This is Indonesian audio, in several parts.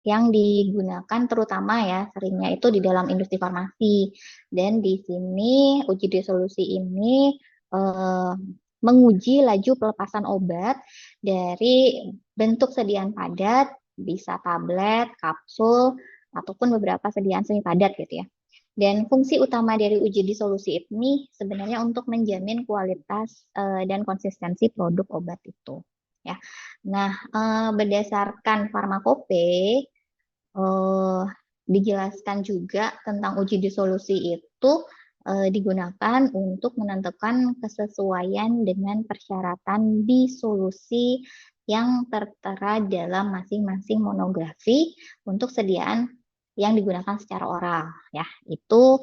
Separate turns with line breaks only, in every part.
yang digunakan terutama ya seringnya itu di dalam industri farmasi. Dan di sini uji disolusi ini eh, menguji laju pelepasan obat dari bentuk sediaan padat, bisa tablet, kapsul, ataupun beberapa sediaan semi padat gitu ya. Dan fungsi utama dari uji disolusi ini sebenarnya untuk menjamin kualitas dan konsistensi produk obat itu. Ya, nah berdasarkan farmakope eh, dijelaskan juga tentang uji disolusi itu digunakan untuk menentukan kesesuaian dengan persyaratan disolusi yang tertera dalam masing-masing monografi untuk sediaan yang digunakan secara oral ya. Itu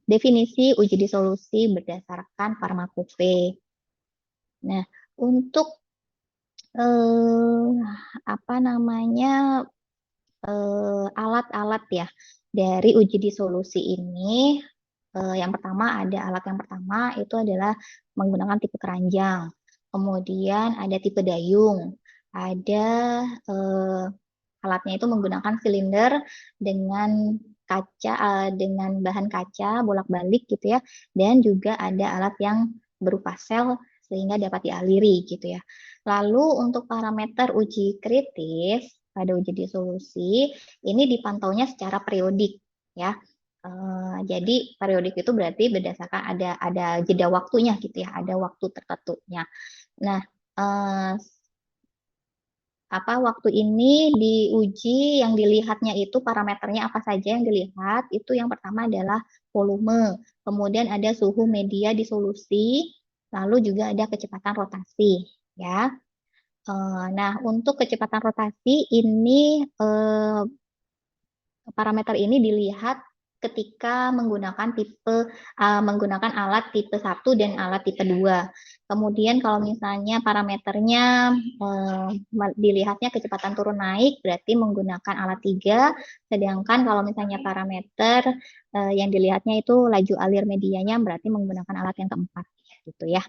definisi uji disolusi berdasarkan farmakope. Nah, untuk eh, apa namanya alat-alat ya dari uji disolusi ini. Yang pertama ada alat yang pertama itu adalah menggunakan tipe keranjang. Kemudian ada tipe dayung. Ada alatnya itu menggunakan silinder dengan kaca dengan bahan kaca bolak-balik gitu ya. Dan juga ada alat yang berupa sel sehingga dapat dialiri gitu ya. Lalu untuk parameter uji kritis pada uji disolusi ini dipantaunya secara periodik ya. Jadi periodik itu berarti berdasarkan ada jeda waktunya gitu ya, ada waktu tertentunya. Nah, eh, apa waktu ini diuji yang dilihatnya itu parameternya apa saja yang dilihat itu yang pertama adalah volume, kemudian ada suhu media disolusi, lalu juga ada kecepatan rotasi ya. Nah, untuk kecepatan rotasi ini parameter ini dilihat ketika menggunakan alat tipe 1 dan alat tipe 2. Kemudian kalau misalnya parameternya dilihatnya kecepatan turun naik berarti menggunakan alat 3, sedangkan kalau misalnya parameter yang dilihatnya itu laju alir medianya berarti menggunakan alat yang keempat gitu ya.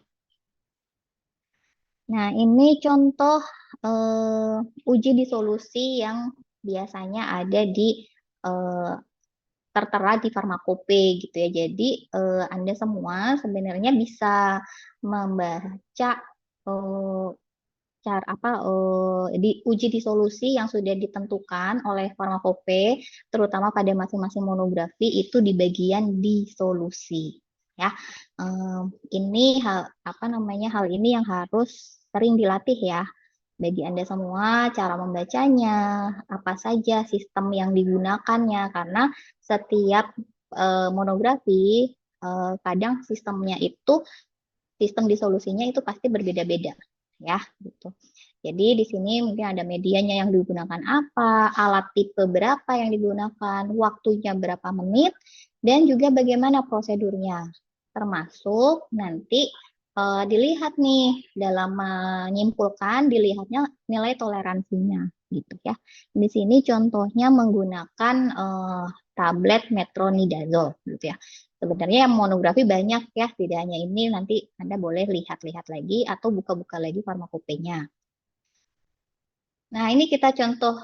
Nah, ini contoh uji disolusi yang biasanya ada di eh, tertera di farmakope gitu ya. Jadi Anda semua sebenarnya bisa membaca eh, cara apa di uji disolusi yang sudah ditentukan oleh farmakope terutama pada masing-masing monografi itu di bagian disolusi ya. Eh, ini hal ini yang harus sering dilatih ya bagi Anda semua cara membacanya, apa saja sistem yang digunakannya, karena setiap monografi kadang sistem disolusinya itu pasti berbeda-beda ya gitu. Jadi di sini mungkin ada medianya yang digunakan apa, alat tipe berapa yang digunakan, waktunya berapa menit, dan juga bagaimana prosedurnya. Termasuk nanti dilihat nih dalam menyimpulkan dilihatnya nilai toleransinya gitu ya. Di sini contohnya menggunakan tablet metronidazole gitu ya. Sebenarnya yang monografi banyak ya, tidak hanya ini, nanti Anda boleh lihat-lihat lagi atau buka-buka lagi farmakopenya. Nah, ini kita contoh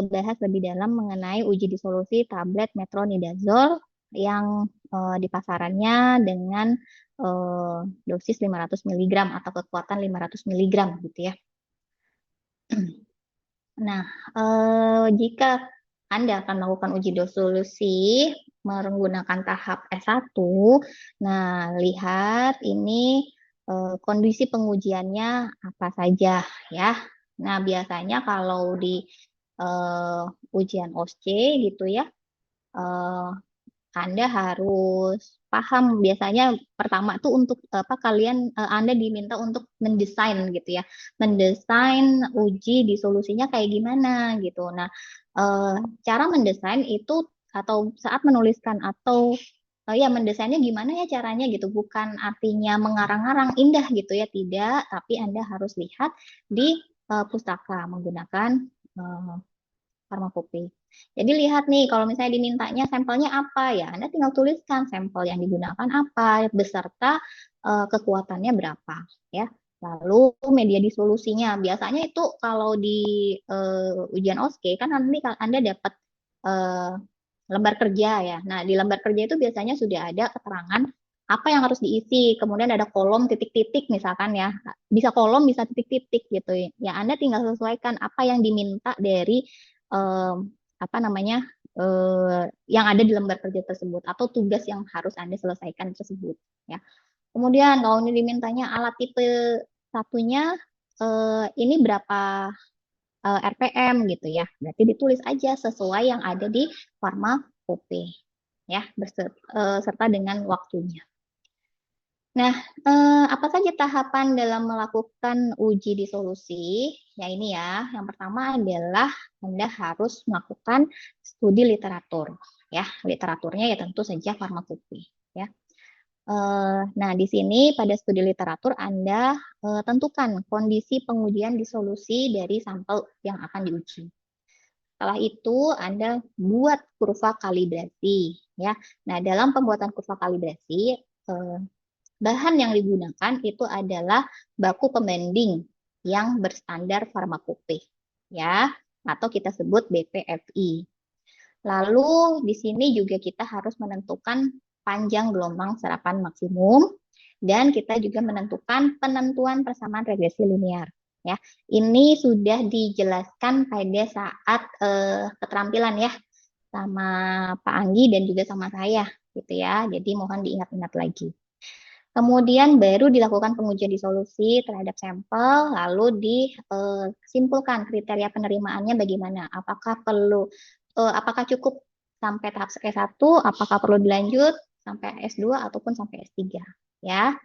bahas lebih dalam mengenai uji disolusi tablet metronidazole yang di pasarannya dengan dosis 500 mg atau kekuatan 500 mg gitu ya. Nah, jika Anda akan melakukan uji disolusi menggunakan tahap S1, nah lihat ini kondisi pengujiannya apa saja ya. Nah, biasanya kalau di ujian OSCE gitu ya, eh, anda harus paham biasanya pertama tuh untuk apa Anda diminta untuk mendesain gitu ya. Mendesain uji disolusinya kayak gimana gitu. Nah, eh, cara mendesain itu atau saat menuliskan atau ya mendesainnya gimana ya caranya gitu. Bukan artinya mengarang-arang indah gitu ya, tidak, tapi Anda harus lihat di pustaka menggunakan eh, farmakope. Jadi lihat nih, kalau misalnya dimintanya sampelnya apa ya, Anda tinggal tuliskan sampel yang digunakan apa, beserta kekuatannya berapa, ya. Lalu media disolusinya, biasanya itu kalau di ujian OSCE kan nanti Anda dapat eh, lembar kerja ya. Nah, di lembar kerja itu biasanya sudah ada keterangan apa yang harus diisi, kemudian ada kolom titik-titik misalkan ya. Bisa kolom, bisa titik-titik gitu ya. Ya, Anda tinggal sesuaikan apa yang diminta dari eh, apa namanya? Yang ada di lembar kerja tersebut atau tugas yang harus Anda selesaikan tersebut ya. Kemudian kalau ini dimintanya alat tipe satunya ini berapa RPM gitu ya. Berarti ditulis aja sesuai yang ada di farmakope ya, serta dengan waktunya. Nah, apa saja tahapan dalam melakukan uji disolusi? Ya ini ya, yang pertama adalah Anda harus melakukan studi literatur. Ya, literaturnya ya tentu saja farmakope. Ya. Nah, di sini pada studi literatur Anda tentukan kondisi pengujian disolusi dari sampel yang akan diuji. Setelah itu Anda buat kurva kalibrasi ya. Nah, dalam pembuatan kurva kalibrasi bahan yang digunakan itu adalah baku pembanding yang berstandar farmakope ya, atau kita sebut BPFI. Lalu di sini juga kita harus menentukan panjang gelombang serapan maksimum dan kita juga menentukan penentuan persamaan regresi linear. Ya, ini sudah dijelaskan pada saat keterampilan ya sama Pak Anggi dan juga sama saya gitu ya. Jadi mohon diingat-ingat lagi. Kemudian baru dilakukan pengujian disolusi terhadap sampel, lalu disimpulkan kriteria penerimaannya bagaimana. Apakah cukup sampai tahap S1, apakah perlu dilanjut sampai S2 ataupun sampai S3 ya.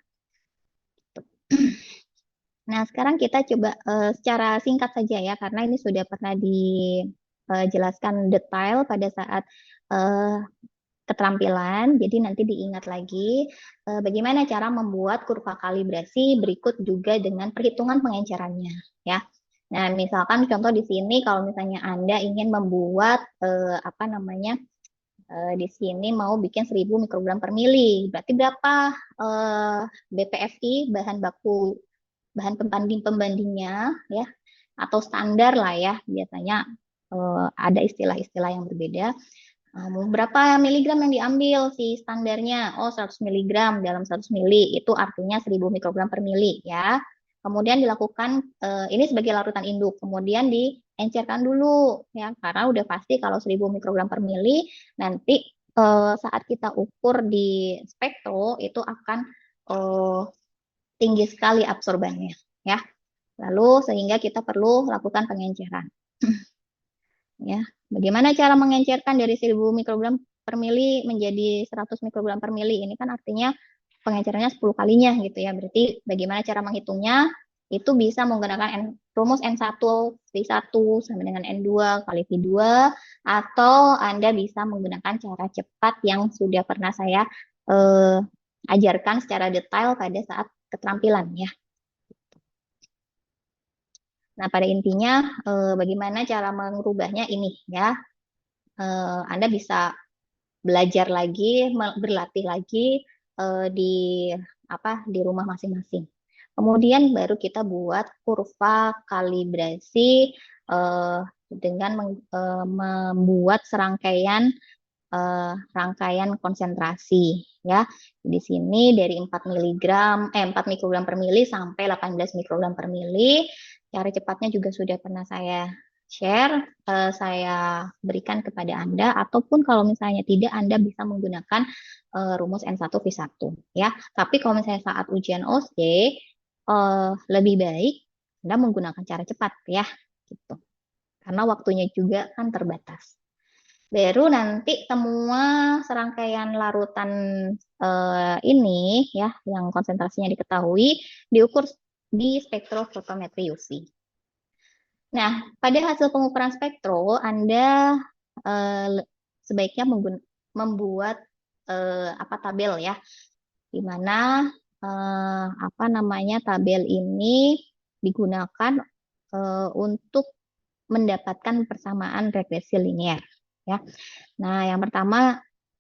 Nah, sekarang kita coba secara singkat saja ya, karena ini sudah pernah dijelaskan detail pada saat keterampilan. Jadi nanti diingat lagi bagaimana cara membuat kurva kalibrasi berikut juga dengan perhitungan pengencerannya ya. Nah, misalkan contoh di sini kalau misalnya Anda ingin membuat apa namanya di sini mau bikin 1000 mikrogram per mili, berarti berapa BPFI bahan pembandingnya ya atau standar lah ya, biasanya ada istilah-istilah yang berbeda. Berapa miligram yang diambil si standarnya? Oh, 100 miligram dalam 100 mili. Itu artinya 1000 mikrogram per mili ya. Kemudian dilakukan ini sebagai larutan induk. Kemudian diencerkan dulu ya karena udah pasti kalau 1000 mikrogram per mili nanti saat kita ukur di spektro itu akan tinggi sekali absorbannya ya. Lalu sehingga kita perlu lakukan pengenceran. Ya, bagaimana cara mengencerkan dari 1000 mikrogram per mili menjadi 100 mikrogram per mili? Ini kan artinya pengencerannya 10 kalinya gitu ya. Berarti bagaimana cara menghitungnya? Itu bisa menggunakan rumus N1 V1 sama dengan N2 kali V2 atau Anda bisa menggunakan cara cepat yang sudah pernah saya ajarkan secara detail pada saat keterampilan ya. Nah, pada intinya bagaimana cara mengubahnya ini ya. Anda bisa belajar lagi, berlatih lagi di di rumah masing-masing. Kemudian baru kita buat kurva kalibrasi dengan membuat rangkaian konsentrasi ya. Di sini dari 4 mikrogram per mili sampai 18 mikrogram per mili. Cara cepatnya juga sudah pernah saya share, saya berikan kepada Anda, ataupun kalau misalnya tidak, Anda bisa menggunakan rumus N1 V1 ya. Tapi kalau misalnya saat ujian OC lebih baik Anda menggunakan cara cepat ya, gitu. Karena waktunya juga kan terbatas. Baru nanti semua serangkaian larutan ini ya, yang konsentrasinya diketahui, diukur di spektrofotometri UV. Nah, pada hasil pengukuran spektro, Anda sebaiknya membuat tabel ya, di mana tabel ini digunakan untuk mendapatkan persamaan regresi linear ya. Nah, yang pertama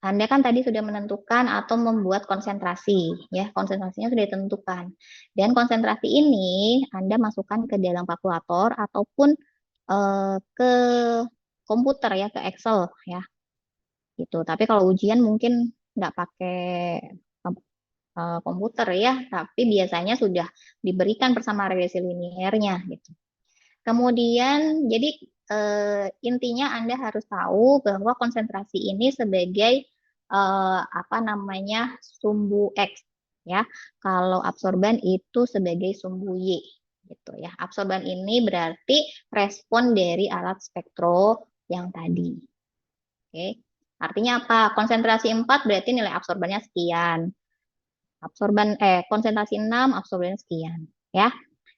Anda kan tadi sudah menentukan atau membuat konsentrasi, ya, konsentrasinya sudah ditentukan. Dan konsentrasi ini Anda masukkan ke dalam kalkulator ataupun ke komputer ya, ke Excel ya, gitu. Tapi kalau ujian mungkin nggak pakai komputer ya, tapi biasanya sudah diberikan bersama regresi linearnya gitu. Kemudian, jadi intinya Anda harus tahu bahwa konsentrasi ini sebagai apa namanya sumbu X ya. Kalau absorban itu sebagai sumbu Y gitu ya. Absorban ini berarti respon dari alat spektro yang tadi. Oke. Artinya apa? Konsentrasi 4 berarti nilai absorbannya sekian. Konsentrasi 6 absorbannya sekian ya.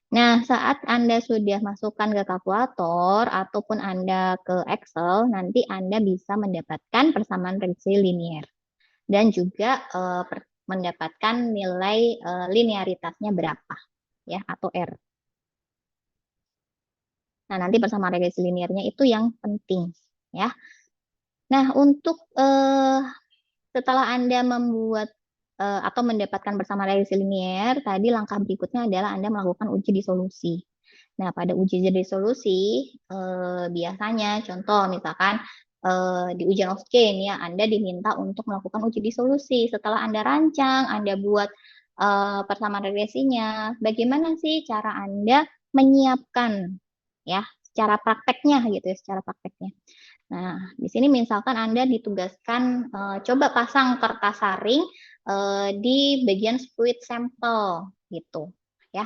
Nah, saat Anda sudah masukkan ke kalkulator ataupun Anda ke Excel, nanti Anda bisa mendapatkan persamaan reaksi linear dan juga mendapatkan nilai linearitasnya berapa ya atau R. Nah, nanti persamaan reaksi linearnya itu yang penting ya. Nah, untuk setelah Anda membuat atau mendapatkan persamaan reaksi linear, tadi langkah berikutnya adalah Anda melakukan uji disolusi. Nah, pada uji disolusi, biasanya contoh misalkan di ujian Oskeen ya, Anda diminta untuk melakukan uji disolusi. Setelah Anda rancang, Anda buat persamaan regresinya, bagaimana sih cara Anda menyiapkan ya, secara prakteknya gitu ya, secara prakteknya. Nah, di sini misalkan Anda ditugaskan coba pasang kertas saring di bagian fluid sampel gitu ya.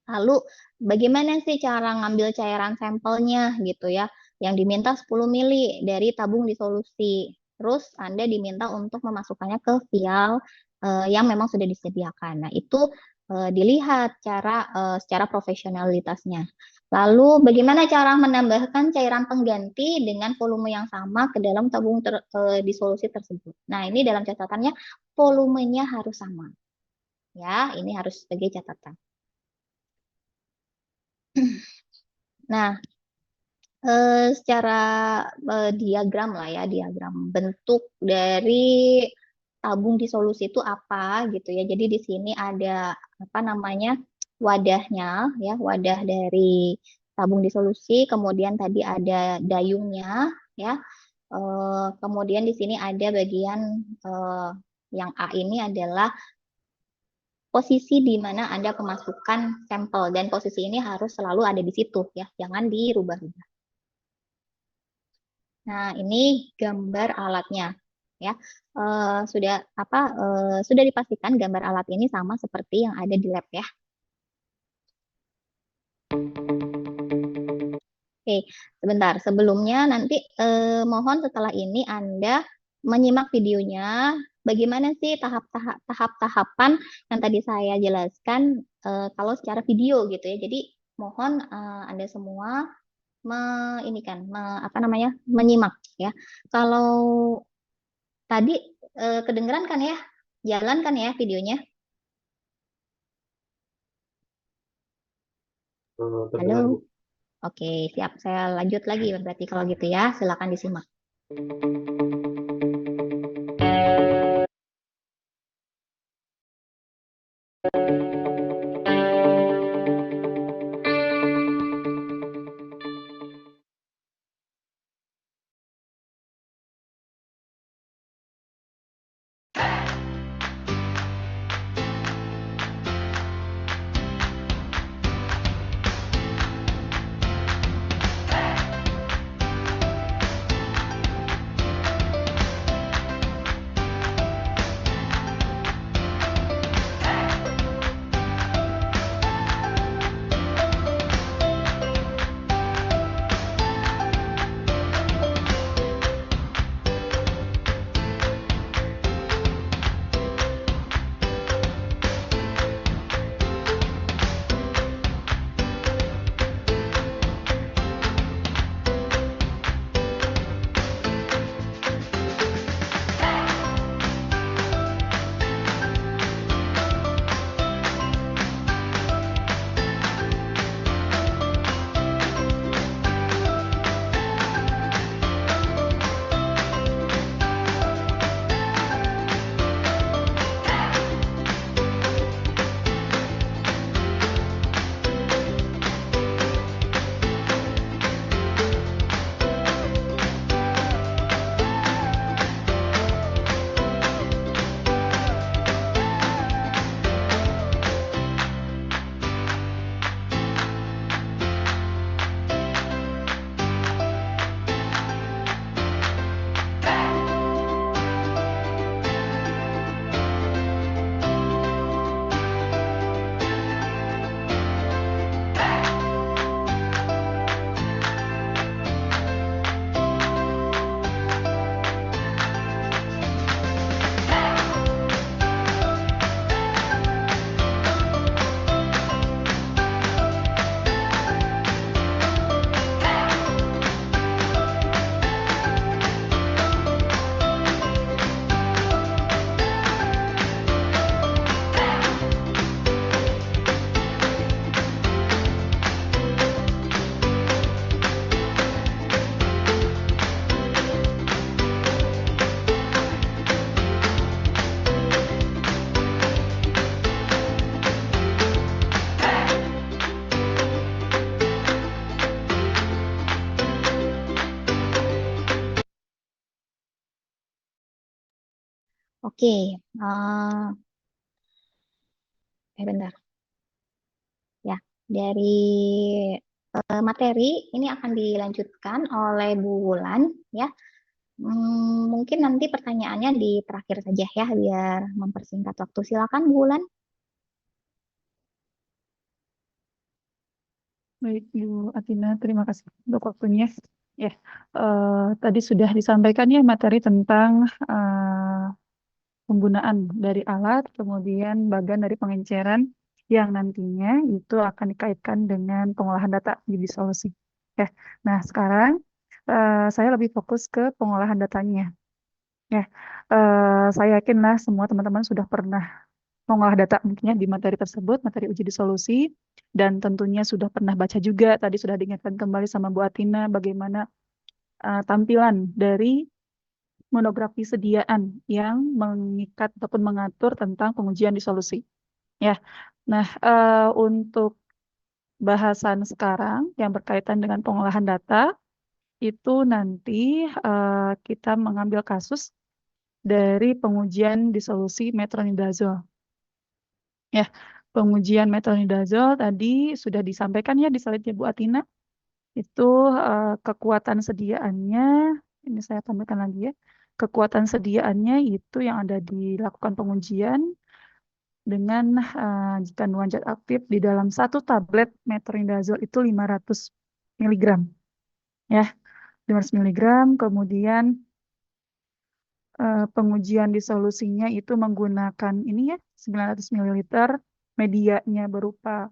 Lalu bagaimana sih cara ngambil cairan sampelnya gitu ya? Yang diminta 10 mili dari tabung disolusi. Terus Anda diminta untuk memasukkannya ke vial yang memang sudah disediakan. Nah, itu dilihat secara profesionalitasnya. Lalu bagaimana cara menambahkan cairan pengganti dengan volume yang sama ke dalam tabung disolusi tersebut. Nah, ini dalam catatannya volumenya harus sama. Ya, ini harus sebagai catatan. Nah, secara diagram lah ya, diagram bentuk dari tabung disolusi itu apa gitu ya. Jadi di sini ada apa namanya wadahnya ya, wadah dari tabung disolusi. Kemudian tadi ada dayungnya ya. Kemudian di sini ada bagian yang A ini adalah posisi di mana Anda memasukkan sampel dan posisi ini harus selalu ada di situ ya, jangan dirubah-rubah. Nah, ini gambar alatnya ya. Sudah dipastikan gambar alat ini sama seperti yang ada di lab ya. Oke, sebentar. Sebelumnya nanti mohon setelah ini Anda menyimak videonya. Bagaimana sih tahap-tahapan yang tadi saya jelaskan kalau secara video gitu ya. Jadi mohon Anda semua menyimak ya. Kalau tadi kedengeran kan ya, jalan kan ya videonya. Halo. Oke, siap. Saya lanjut lagi berarti kalau gitu ya. Silakan disimak. Oke, bentar. Ya, dari materi ini akan dilanjutkan oleh Bu Wulan ya. Mungkin nanti pertanyaannya di terakhir saja ya biar mempersingkat waktu. Silakan Bu Wulan.
Baik, Bu Atina, terima kasih untuk waktunya. Ya, tadi sudah disampaikan ya materi tentang penggunaan dari alat, kemudian bagian dari pengenceran yang nantinya itu akan dikaitkan dengan pengolahan data jadi solusi. Ya, nah sekarang saya lebih fokus ke pengolahan datanya. Ya, saya yakinlah semua teman-teman sudah pernah mengolah data mungkinnya di materi tersebut, materi uji disolusi, dan tentunya sudah pernah baca juga, tadi sudah diingatkan kembali sama Bu Atina bagaimana tampilan dari monografi sediaan yang mengikat ataupun mengatur tentang pengujian disolusi. Ya, nah untuk bahasan sekarang yang berkaitan dengan pengolahan data itu nanti kita mengambil kasus dari pengujian disolusi metronidazole. Ya, pengujian metronidazole tadi sudah disampaikan ya di slide-nya Bu Atina. Itu kekuatan sediaannya, ini saya tampilkan lagi ya. Kekuatan sediaannya itu yang ada dilakukan pengujian dengan kandungan zat aktif di dalam satu tablet metronidazole itu 500 miligram. Ya, 500 miligram. Kemudian pengujian disolusinya itu menggunakan ini ya 900 ml, medianya berupa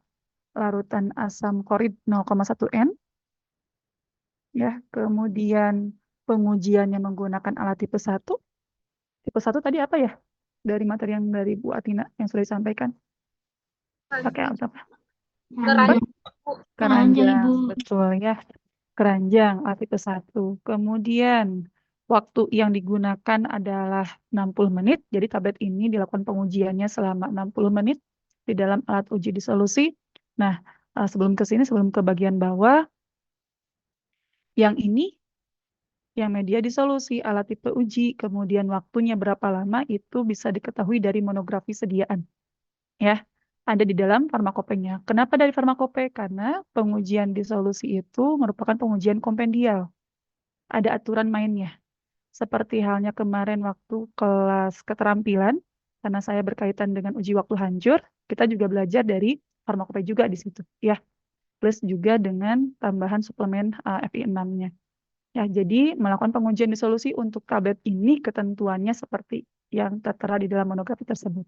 larutan asam klorid 0,1 N. Ya, kemudian pengujiannya menggunakan alat tipe 1. Tipe 1 tadi apa ya? Dari materi yang dari Bu Atina yang sudah disampaikan. Pakai alat apa?
Keranjang.
Keranjang, betul ya. Keranjang, alat tipe 1. Kemudian waktu yang digunakan adalah 60 menit. Jadi tablet ini dilakukan pengujiannya selama 60 menit di dalam alat uji disolusi. Nah, sebelum ke sini, sebelum ke bagian bawah, yang ini yang media disolusi, alat tipe uji, kemudian waktunya berapa lama itu bisa diketahui dari monografi sediaan. Ya, ada di dalam farmakopenya. Kenapa dari farmakope? Karena pengujian disolusi itu merupakan pengujian kompendial. Ada aturan mainnya. Seperti halnya kemarin waktu kelas keterampilan, karena saya berkaitan dengan uji waktu hancur, kita juga belajar dari farmakope juga di situ. Ya, plus juga dengan tambahan suplemen FI6-nya. Ya, jadi melakukan pengujian disolusi untuk tablet ini ketentuannya seperti yang tertera di dalam monografi tersebut.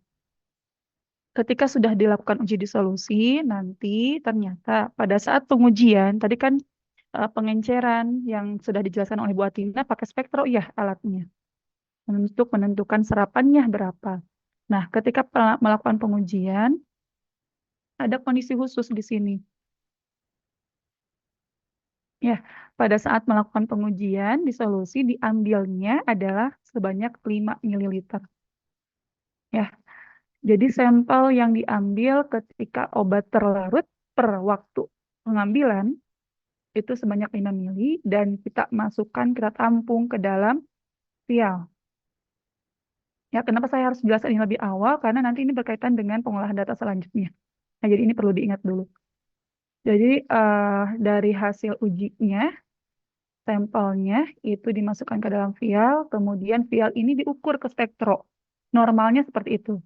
Ketika sudah dilakukan uji disolusi, nanti ternyata pada saat pengujian, tadi kan pengenceran yang sudah dijelaskan oleh Bu Atina pakai spektro ya alatnya untuk menentukan serapannya berapa. Nah, ketika melakukan pengujian, ada kondisi khusus di sini. Ya, pada saat melakukan pengujian disolusi diambilnya adalah sebanyak 5 ml. Ya, jadi sampel yang diambil ketika obat terlarut per waktu pengambilan itu sebanyak 5 mili dan kita masukkan, kita tampung ke dalam vial. Ya, kenapa saya harus jelaskan ini lebih awal? Karena nanti ini berkaitan dengan pengolahan data selanjutnya. Nah, jadi ini perlu diingat dulu. Jadi dari hasil ujinya, sampelnya itu dimasukkan ke dalam vial, kemudian vial ini diukur ke spektro. Normalnya seperti itu.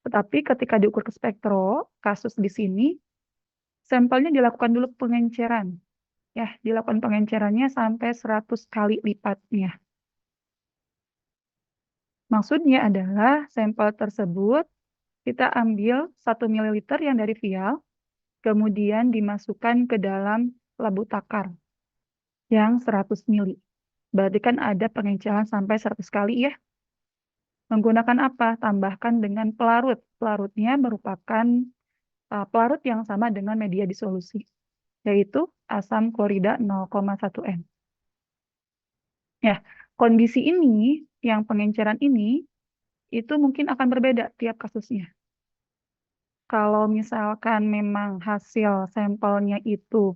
Tetapi ketika diukur ke spektro, kasus di sini, sampelnya dilakukan dulu pengenceran. Ya, dilakukan pengencerannya sampai 100 kali lipatnya. Maksudnya adalah sampel tersebut kita ambil 1 ml yang dari vial, kemudian dimasukkan ke dalam labu takar yang 100 mili. Berarti kan ada pengenceran sampai 100 kali ya. Menggunakan apa? Tambahkan dengan pelarut. Pelarutnya merupakan pelarut yang sama dengan media disolusi, yaitu asam klorida 0,1 N. Ya, kondisi ini, yang pengenceran ini, itu mungkin akan berbeda tiap kasusnya. Kalau misalkan memang hasil sampelnya itu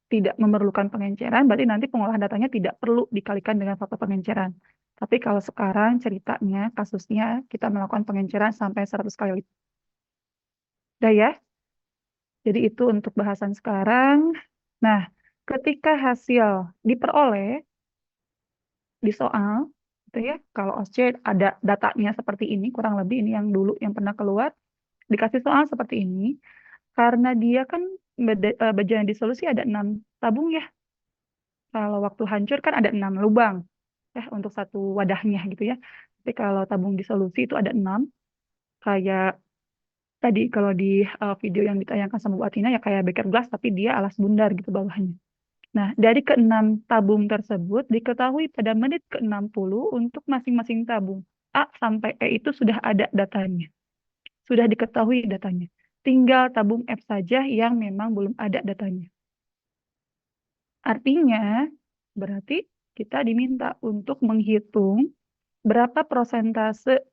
tidak memerlukan pengenceran, berarti nanti pengolahan datanya tidak perlu dikalikan dengan faktor pengenceran. Tapi kalau sekarang ceritanya, kasusnya, kita melakukan pengenceran sampai 100 kali lipat. Udah ya? Jadi itu untuk bahasan sekarang. Nah, ketika hasil diperoleh di soal, gitu ya, kalau OSCE ada datanya seperti ini, kurang lebih ini yang dulu yang pernah keluar, dikasih soal seperti ini, karena dia kan baja yang disolusi ada 6 tabung ya. Kalau waktu hancur kan ada 6 lubang ya untuk satu wadahnya gitu ya. Tapi kalau tabung disolusi itu ada 6, kayak tadi kalau di video yang ditayangkan sama Bu Atina ya kayak beker gelas tapi dia alas bundar gitu bawahnya. Nah, dari keenam tabung tersebut diketahui pada menit ke-60 untuk masing-masing tabung A sampai E itu sudah ada datanya. Sudah diketahui datanya. Tinggal tabung F saja yang memang belum ada datanya. Artinya, berarti kita diminta untuk menghitung berapa persentase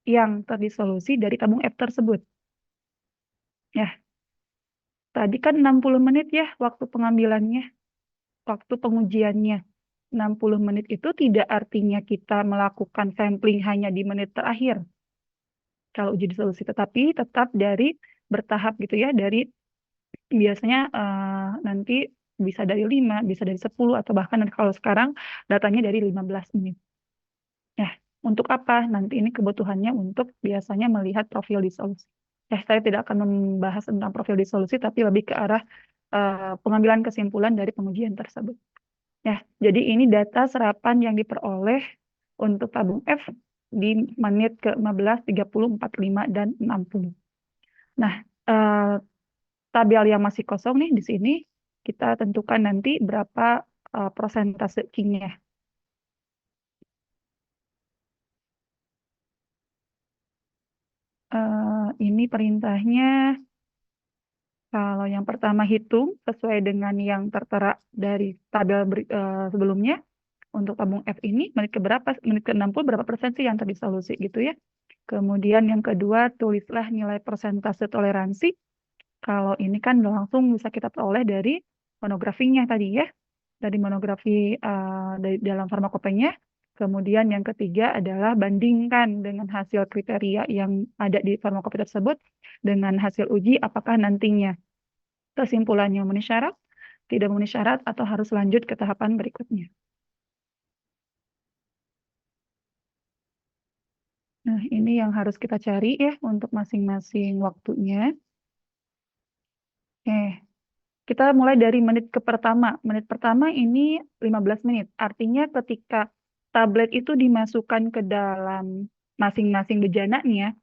yang terdisolusi dari tabung F tersebut. Ya, tadi kan 60 menit ya waktu pengambilannya, waktu pengujiannya. 60 menit itu tidak artinya kita melakukan sampling hanya di menit terakhir kalau uji disolusi, tetapi tetap dari bertahap gitu ya, dari biasanya nanti bisa dari 5, bisa dari 10, atau bahkan kalau sekarang datanya dari 15 menit. Ya, untuk apa? Nanti ini kebutuhannya untuk biasanya melihat profil disolusi. Saya tidak akan membahas tentang profil disolusi, tapi lebih ke arah pengambilan kesimpulan dari pengujian tersebut. Ya, jadi ini data serapan yang diperoleh untuk tabung F di menit ke-15, 30, 45, dan 60. Nah, tabel yang masih kosong nih di sini, kita tentukan nanti berapa persentase Q-nya. Ini perintahnya, kalau yang pertama hitung sesuai dengan yang tertera dari tabel sebelumnya. Untuk tabung F ini menit ke berapa? Menit ke-60 berapa persen sih yang terdisolusi gitu ya. Kemudian yang kedua, tulislah nilai persentase toleransi. Kalau ini kan langsung bisa kita peroleh dari monografinya tadi ya. Dari monografi dari dalam farmakopenya. Kemudian yang ketiga adalah bandingkan dengan hasil kriteria yang ada di farmakope tersebut dengan hasil uji apakah nantinya kesimpulannya memenuhi syarat, tidak memenuhi syarat, atau harus lanjut ke tahapan berikutnya. Nah, ini yang harus kita cari ya untuk masing-masing waktunya. Kita mulai dari menit ke pertama. Menit pertama ini 15 menit. Artinya ketika tablet itu dimasukkan ke dalam masing-masing bejananya,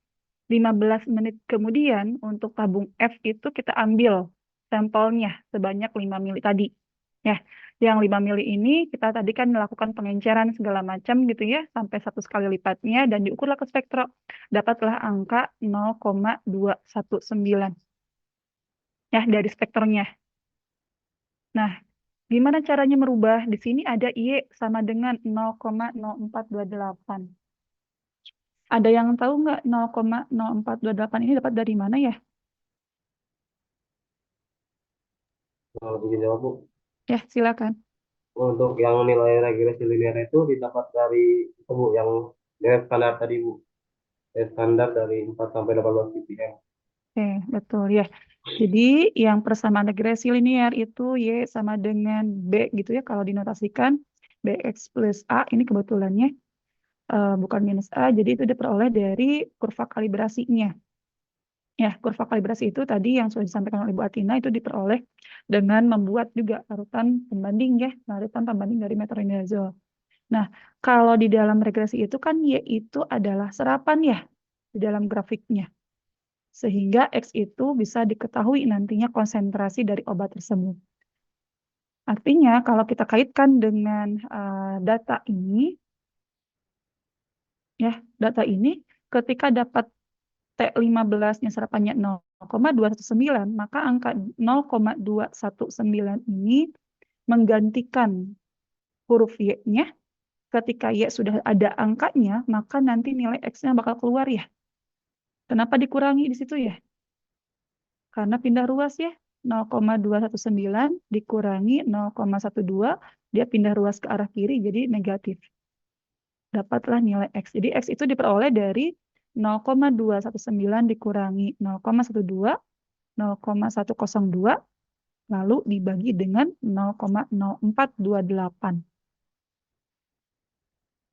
15 menit kemudian untuk tabung F itu kita ambil sampelnya sebanyak 5 mili tadi. Ya, yang 5 mili ini kita tadi kan melakukan pengenceran segala macam gitu ya, sampai 100 kali lipatnya dan diukurlah ke spektro. Dapatlah angka 0,219. Ya, dari spektronya. Nah, gimana caranya merubah? Di sini ada Y sama dengan 0,0428. Ada yang tahu nggak 0,0428 ini dapat dari mana ya?
Kalau begini jawab, Bu.
Ya, silakan.
Untuk yang nilai regresi linear itu didapat dari itu, Bu, yang nilai standar tadi, Bu. Nilai standar dari 4 sampai 18 ppm.
Oke, betul ya. Jadi yang persamaan regresi linear itu Y sama dengan B gitu ya kalau dinotasikan. BX plus A ini kebetulannya bukan minus A, jadi itu diperoleh dari kurva kalibrasinya. Ya, kurva kalibrasi itu tadi yang sudah disampaikan oleh Bu Atina itu diperoleh dengan membuat juga larutan pembanding ya, larutan pembanding dari metronidazole. Nah, kalau di dalam regresi itu kan Y itu adalah serapan ya di dalam grafiknya. Sehingga X itu bisa diketahui nantinya konsentrasi dari obat tersebut. Artinya kalau kita kaitkan dengan data ini, ya data ini ketika dapat T15-nya serapannya 0,219, maka angka 0,219 ini menggantikan huruf Y-nya. Ketika Y sudah ada angkanya, maka nanti nilai X-nya bakal keluar ya. Kenapa dikurangi di situ ya? Karena pindah ruas ya. 0,219 dikurangi 0,12, dia pindah ruas ke arah kiri jadi negatif. dapatlah nilai X. Jadi X itu diperoleh dari 0,219 dikurangi 0,12, 0,102, lalu dibagi dengan 0,0428.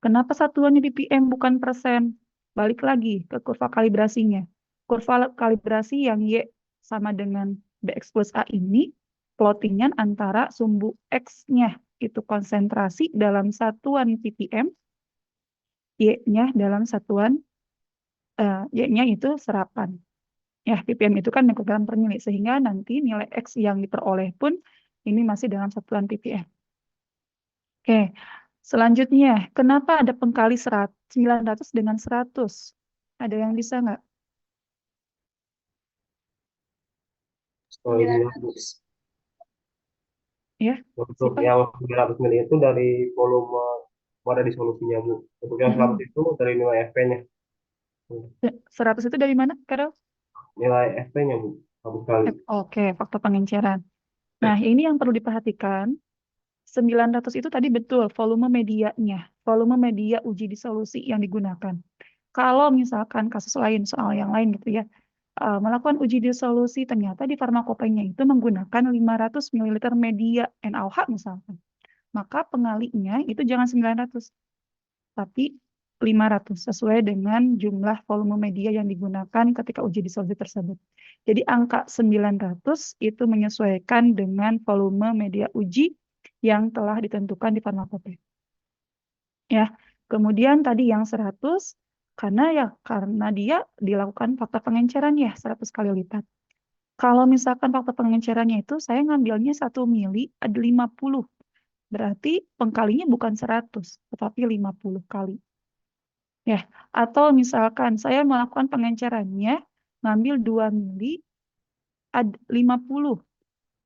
Kenapa satuannya di PM bukan persen? Balik lagi ke kurva kalibrasinya. Kurva kalibrasi yang Y sama dengan BX plus A ini, plottingan antara sumbu X-nya itu konsentrasi dalam satuan ppm, Y-nya dalam satuan, Y-nya itu serapan. Ya, ppm itu kan mikrogram per mili, sehingga nanti nilai X yang diperoleh pun ini masih dalam satuan ppm. Oke, selanjutnya, kenapa ada pengkali 900 dengan 100? Ada yang bisa nggak?
Oh, ini Bu.
Ya,
Untuk
siapa?
yang 900 mili itu dari volume ada di solusinya, Bu. Untuk yang 100 itu dari nilai FP-nya.
100 itu dari mana, Carol?
Nilai FP-nya, Bu. 1 kali.
Oke, faktor pengenceran. Nah, ini yang perlu diperhatikan. 900 itu tadi betul volume medianya, volume media uji disolusi yang digunakan. Kalau misalkan kasus lain, soal yang lain gitu ya, melakukan uji disolusi ternyata di farmakopenya itu menggunakan 500 ml media NaOH misalkan. Maka pengalinya itu jangan 900, tapi 500 sesuai dengan jumlah volume media yang digunakan ketika uji disolusi tersebut. Jadi angka 900 itu menyesuaikan dengan volume media uji yang telah ditentukan di farmakope. Ya, kemudian tadi yang 100 karena dia dilakukan faktor pengenceran ya 100 kali lipat. Kalau misalkan faktor pengencerannya itu saya ngambilnya 1 mili ada 50. Berarti pengkalinya bukan 100, tetapi 50 kali. Ya, atau misalkan saya melakukan pengencerannya ngambil 2 mili ada 50.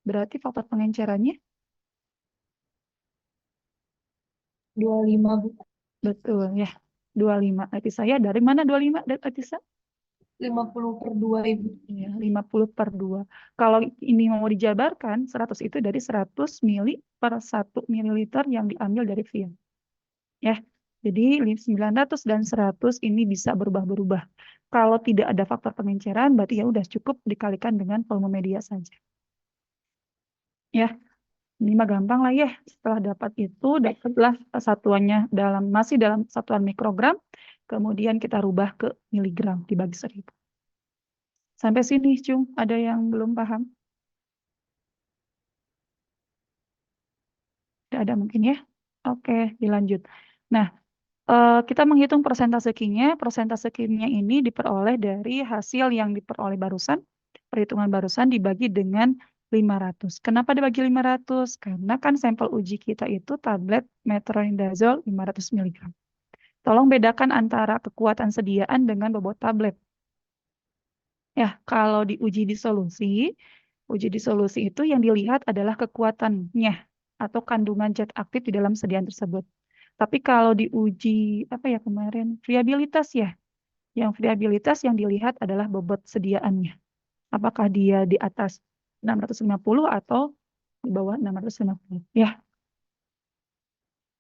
Berarti faktor pengencerannya
25, Bu.
betul ya. 25. Arti saya dari mana 25? Arti saya
50/2, Ibu.
ya, 50/2. Kalau ini mau dijabarkan, 100 itu dari 100 mili per 1 mililiter yang diambil dari vial. Ya, jadi 900 dan 100 ini bisa berubah-berubah. Kalau tidak ada faktor pengenceran, berarti ya udah cukup dikalikan dengan volume media saja. Ya, ini mah gampang lah ya. Setelah dapat itu, dapatlah satuannya masih dalam satuan mikrogram, kemudian kita rubah ke miligram dibagi 1000. Sampai sini, Cung, ada yang belum paham? Tidak ada mungkin ya? Oke, dilanjut. Nah, kita menghitung persentase kimia. Persentase kimia ini diperoleh dari hasil yang diperoleh barusan, perhitungan barusan dibagi dengan 500. Kenapa dibagi 500? Karena kan sampel uji kita itu tablet metronidazole 500 mg. Tolong bedakan antara kekuatan sediaan dengan bobot tablet. Ya, kalau diuji di solusi itu yang dilihat adalah kekuatannya atau kandungan zat aktif di dalam sediaan tersebut. Tapi kalau diuji apa ya kemarin viabilitas ya, yang viabilitas yang dilihat adalah bobot sediaannya. Apakah dia di atas 650 atau di bawah 650 ya.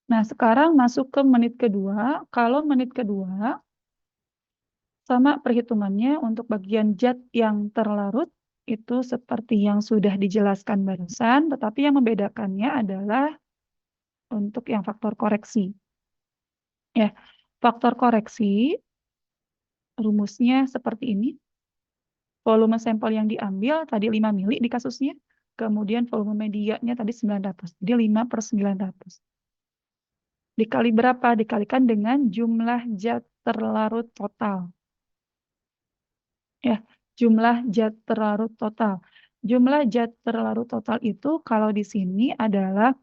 Nah, sekarang masuk ke menit kedua. Kalau menit kedua sama perhitungannya untuk bagian zat yang terlarut itu seperti yang sudah dijelaskan barusan, tetapi yang membedakannya adalah untuk yang faktor koreksi. Ya, faktor koreksi rumusnya seperti ini. Volume sampel yang diambil tadi 5 mili di kasusnya, kemudian volume medianya tadi 900. Jadi 5/900. Dikali berapa? Dikalikan dengan jumlah zat terlarut total. Ya, jumlah zat terlarut total. Jumlah zat terlarut total itu kalau di sini adalah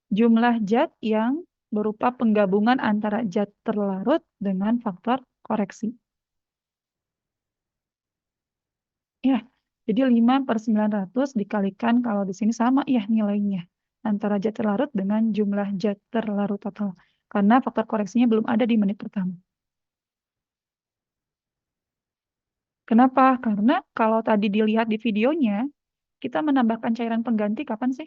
jumlah zat yang berupa penggabungan antara zat terlarut dengan faktor koreksi. Ya, jadi 5/900 dikalikan kalau di sini sama ya nilainya. Antara zat terlarut dengan jumlah zat terlarut total. Karena faktor koreksinya belum ada di menit pertama. Kenapa? Karena kalau tadi dilihat di videonya, kita menambahkan cairan pengganti kapan sih?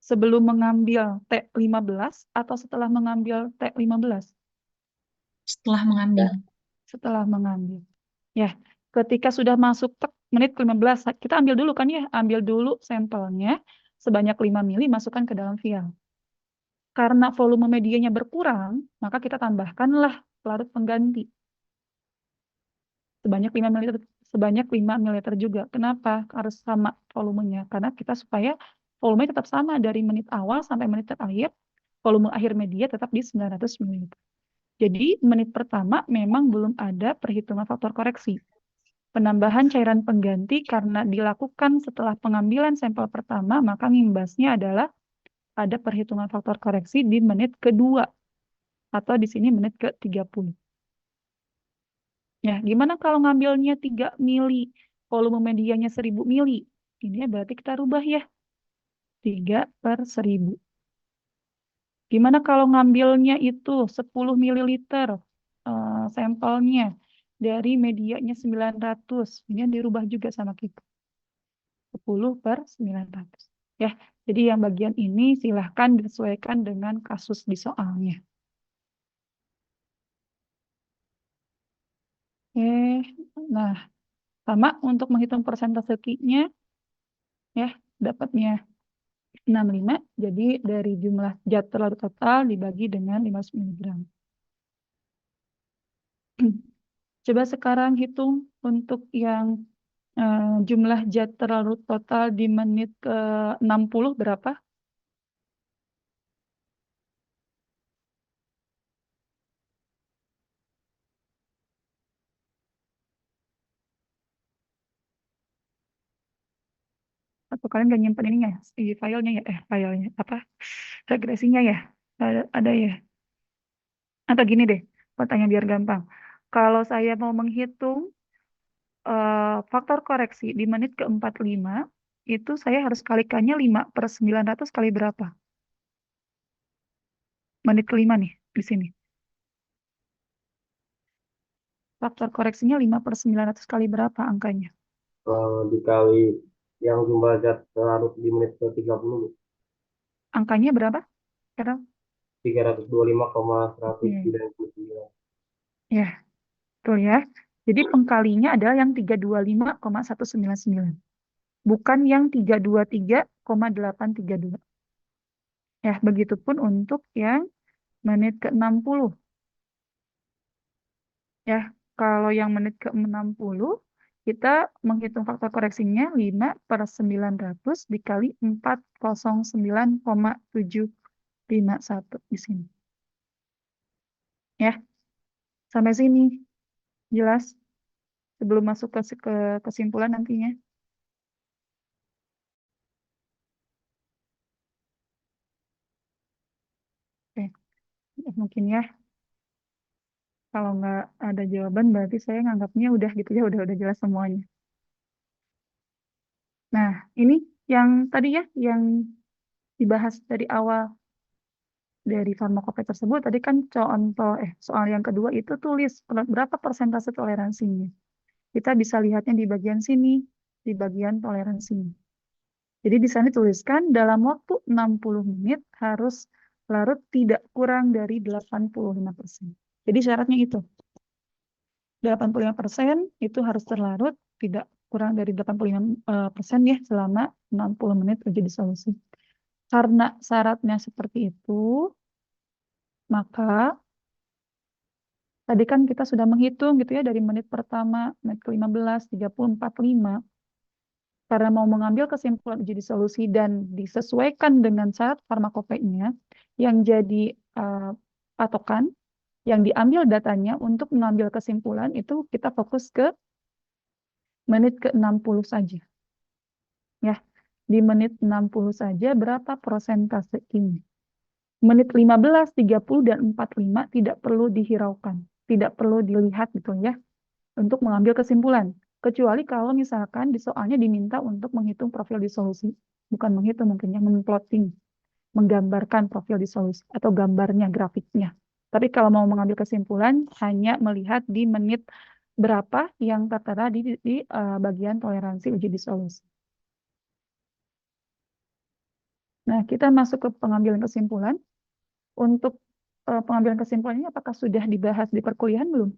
Sebelum mengambil T15 atau setelah mengambil T15?
Setelah mengambil.
Setelah mengambil. Ya, ketika sudah masuk menit ke-15, kita ambil dulu kan ya, ambil dulu sampelnya sebanyak 5 mili, masukkan ke dalam vial. Karena volume medianya berkurang, maka kita tambahkanlah pelarut pengganti. Sebanyak 5 ml juga. Kenapa? Harus sama volumenya. Karena kita supaya volume tetap sama dari menit awal sampai menit terakhir, volume akhir media tetap di 900 ml. Jadi menit pertama memang belum ada perhitungan faktor koreksi. Penambahan cairan pengganti karena dilakukan setelah pengambilan sampel pertama, maka ngimbasnya adalah ada perhitungan faktor koreksi di menit kedua. Atau di sini menit ke-30. Ya, gimana kalau ngambilnya 3 mili, volume medianya 1000 mili? Ini berarti kita rubah ya. 3/1000. Gimana kalau ngambilnya itu 10 mililiter sampelnya dari medianya 900. Ini dirubah juga sama kita. 10/900. Ya, jadi yang bagian ini silahkan disesuaikan dengan kasus di soalnya. Nah, sama untuk menghitung persentase Q-nya, ya, dapatnya 65, jadi dari jumlah zat terlarut total dibagi dengan 500 mg. Coba sekarang hitung untuk yang jumlah zat terlarut total di menit ke-60 berapa? Atau kalian gak nyimpen ininya ya, filenya ya, filenya apa? Regresinya ya, ada ya. Atau gini deh, pertanyaan biar gampang. Kalau saya mau menghitung faktor koreksi di menit ke-45, itu saya harus kalikannya 5/900 kali berapa? Menit ke-5 nih, di sini. Faktor koreksinya 5/900 kali berapa angkanya?
Dikali yang jumlah zat terlarut di menit ke-30,
Angkanya berapa? Sekarang?
325,199.
Ya, betul ya. Jadi pengkalinya adalah yang 325,199. Bukan yang 323,832. Ya, begitupun untuk yang menit ke-60. Ya, kalau yang menit ke-60, kita menghitung faktor koreksinya 5/900 dikali 409,751 di sini. Ya, sampai sini. Jelas? Sebelum masuk ke kesimpulan nantinya. Oke, mungkin ya. Kalau nggak ada jawaban, berarti saya nganggapnya udah gitu ya, udah jelas semuanya. Nah, ini yang tadi ya, yang dibahas dari awal dari farmakope tersebut, tadi kan contoh, soal yang kedua itu tulis berapa persentase toleransinya. Kita bisa lihatnya di bagian sini, di bagian toleransinya. Jadi di sana dituliskan dalam waktu 60 menit harus larut tidak kurang dari 85%. Jadi syaratnya itu. 85% itu harus terlarut tidak kurang dari 85% ya selama 60 menit uji disolusi. Karena syaratnya seperti itu, maka tadi kan kita sudah menghitung gitu ya dari menit pertama, menit ke-15, 30, 45. Karena mau mengambil kesimpulan uji disolusi dan disesuaikan dengan syarat farmakopenya yang jadi patokan, yang diambil datanya untuk mengambil kesimpulan itu kita fokus ke menit ke-60 saja. Ya, di menit 60 saja berapa persentase ini? Menit 15, 30, dan 45 tidak perlu dihiraukan. Tidak perlu dilihat gitu ya. Untuk mengambil kesimpulan. Kecuali kalau misalkan di soalnya diminta untuk menghitung profil disolusi. Bukan menghitung mungkin yang memplotting. Menggambarkan profil disolusi. Atau gambarnya, grafiknya. Tapi kalau mau mengambil kesimpulan, hanya melihat di menit berapa yang tertera di bagian toleransi uji disolusi. Nah, kita masuk ke pengambilan kesimpulan. Untuk pengambilan kesimpulannya apakah sudah dibahas di perkuliahan belum?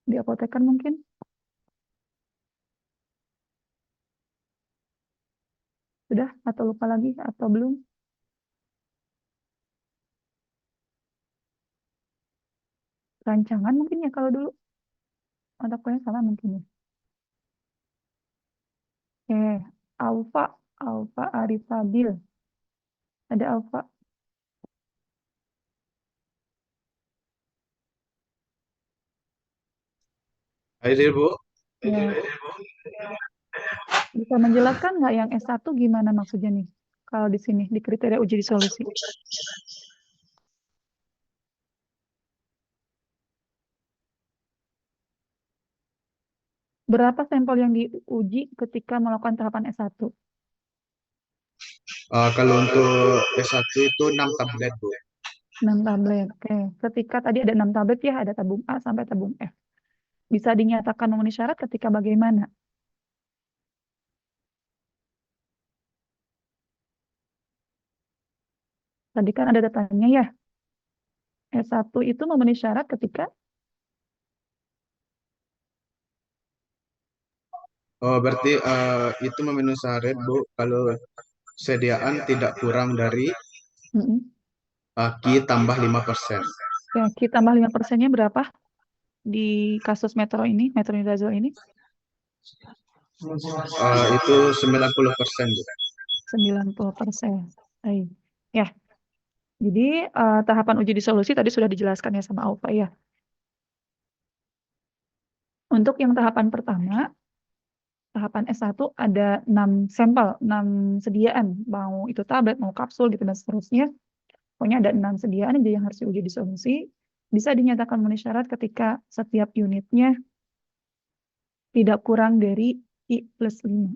Di apotekan mungkin? Sudah atau lupa lagi atau belum? Rancangan mungkin ya kalau dulu. Mata kuliahnya sama mungkin ya. Alfa, Alfa Arifabil. Ada Alfa.
Hadir, Bu.
Ya. Bisa menjelaskan nggak yang S1 gimana maksudnya nih? Kalau di sini, di kriteria uji disolusi. Berapa sampel yang diuji ketika melakukan tahapan S1?
Kalau untuk S1 itu 6 tablet, Bu.
6 tablet. Oke. Ketika tadi ada 6 tablet ya, ada tabung A sampai tabung F. Bisa dinyatakan memenuhi syarat ketika bagaimana? Tadi kan ada datanya ya. S1 itu memenuhi syarat ketika
Berarti itu memenuhi syarat, Bu, kalau sediaan tidak kurang dari Q tambah 5%.
ya, Q tambah 5%-nya berapa di kasus metronidazole ini?
Itu 90%, Bu.
90%. Baik. Ya. Jadi tahapan uji disolusi tadi sudah dijelaskan ya sama Alfa ya. Untuk yang tahapan pertama, tahapan S1 ada 6 sampel, 6 sediaan, mau itu tablet, mau kapsul gitu dan seterusnya. Pokoknya ada 6 sediaan aja yang harus diuji disolusi. Bisa dinyatakan memenuhi syarat ketika setiap unitnya tidak kurang dari I plus 5.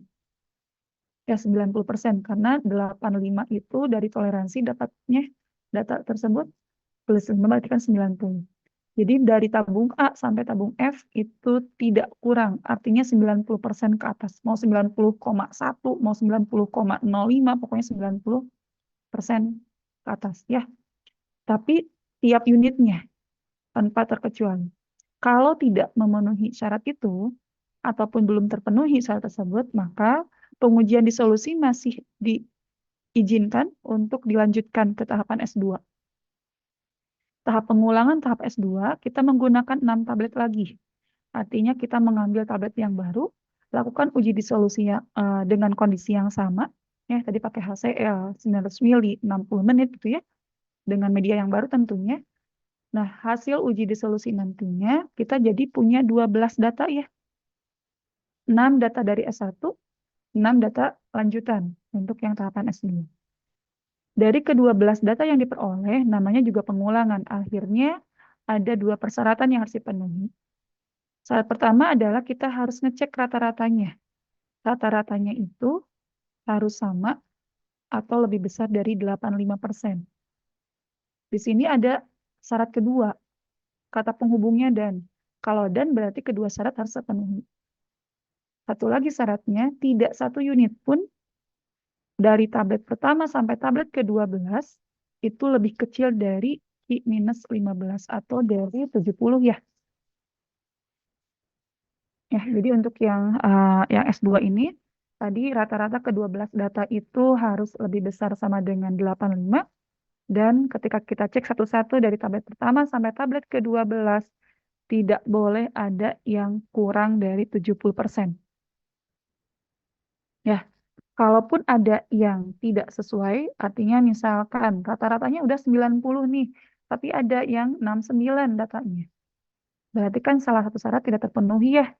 Ya 90%, karena 85 itu dari toleransi dapatnya data tersebut plus 5 berarti kan 90. Jadi dari tabung A sampai tabung F itu tidak kurang, artinya 90% ke atas. Mau 90,1, mau 90,05, pokoknya 90% ke atas ya. Tapi tiap unitnya tanpa terkecuali. Kalau tidak memenuhi syarat itu, ataupun belum terpenuhi syarat tersebut, maka pengujian disolusi masih diizinkan untuk dilanjutkan ke tahapan S2. Tahap pengulangan tahap S2, kita menggunakan 6 tablet lagi. Artinya kita mengambil tablet yang baru, lakukan uji disolusi dengan kondisi yang sama. Ya, tadi pakai HCl 900 ml 60 menit gitu ya. Dengan media yang baru tentunya. Nah, hasil uji disolusi nantinya kita jadi punya 12 data ya. 6 data dari S1, 6 data lanjutan untuk yang tahapan S2. Dari ke-12 data yang diperoleh, namanya juga pengulangan. Akhirnya ada 2 persyaratan yang harus dipenuhi. Syarat pertama adalah kita harus ngecek rata-ratanya. Rata-ratanya itu harus sama atau lebih besar dari 85%. Di sini ada syarat kedua, kata penghubungnya dan. Kalau dan berarti kedua syarat harus terpenuhi. Satu lagi syaratnya, tidak satu unit pun dari tablet pertama sampai tablet ke-12 itu lebih kecil dari I-15 atau dari 70 ya. Ya, jadi untuk yang S2 ini tadi rata-rata ke-12 data itu harus lebih besar sama dengan 85 dan ketika kita cek satu-satu dari tablet pertama sampai tablet ke-12 tidak boleh ada yang kurang dari 70%. Ya, kalaupun ada yang tidak sesuai, artinya misalkan rata-ratanya udah 90 nih, tapi ada yang 69 datanya. Berarti kan salah satu syarat tidak terpenuhi ya.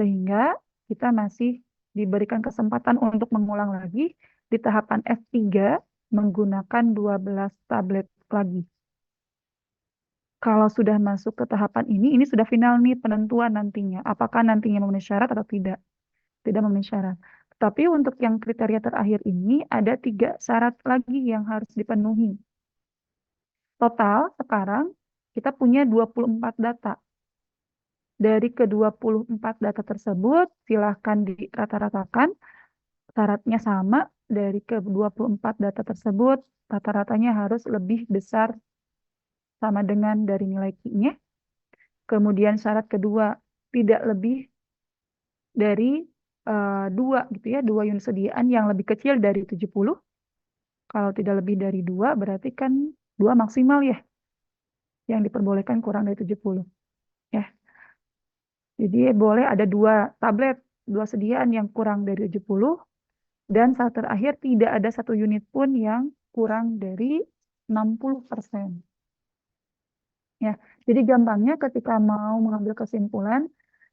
Sehingga kita masih diberikan kesempatan untuk mengulang lagi di tahapan F3 menggunakan 12 tablet lagi. Kalau sudah masuk ke tahapan ini sudah final nih penentuan nantinya. Apakah nantinya memenuhi syarat atau tidak? Tidak memenuhi syarat. Tapi untuk yang kriteria terakhir ini ada 3 syarat lagi yang harus dipenuhi. Total sekarang kita punya 24 data. Dari ke-24 data tersebut, silahkan dirata-ratakan syaratnya sama dari ke-24 data tersebut, rata-ratanya harus lebih besar sama dengan dari nilai Q-nya. Kemudian syarat kedua, tidak lebih dari 2 gitu ya, 2 unit sediaan yang lebih kecil dari 70. Kalau tidak lebih dari 2 berarti kan 2 maksimal ya, yang diperbolehkan kurang dari 70 ya. Jadi boleh ada 2 tablet, 2 sediaan yang kurang dari 70, dan saat terakhir tidak ada 1 unit pun yang kurang dari 60%. Ya, jadi gampangnya ketika mau mengambil kesimpulan,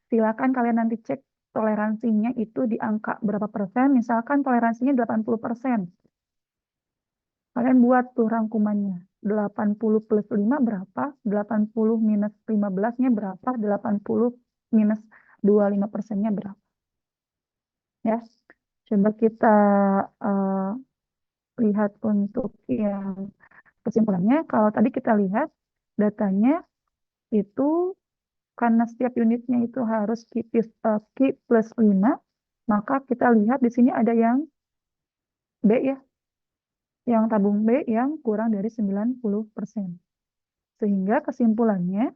silakan kalian nanti cek toleransinya itu di angka berapa persen. Misalkan toleransinya 80%. Kalian buat tuh rangkumannya. 80 plus 5 berapa? 80 minus 15-nya berapa? 80 minus 25%-nya berapa? Ya, coba kita lihat untuk yang kesimpulannya. Kalau tadi kita lihat datanya itu karena setiap unitnya itu harus Q plus 5, maka kita lihat di sini ada yang B ya, yang tabung B yang kurang dari 90%. Sehingga kesimpulannya,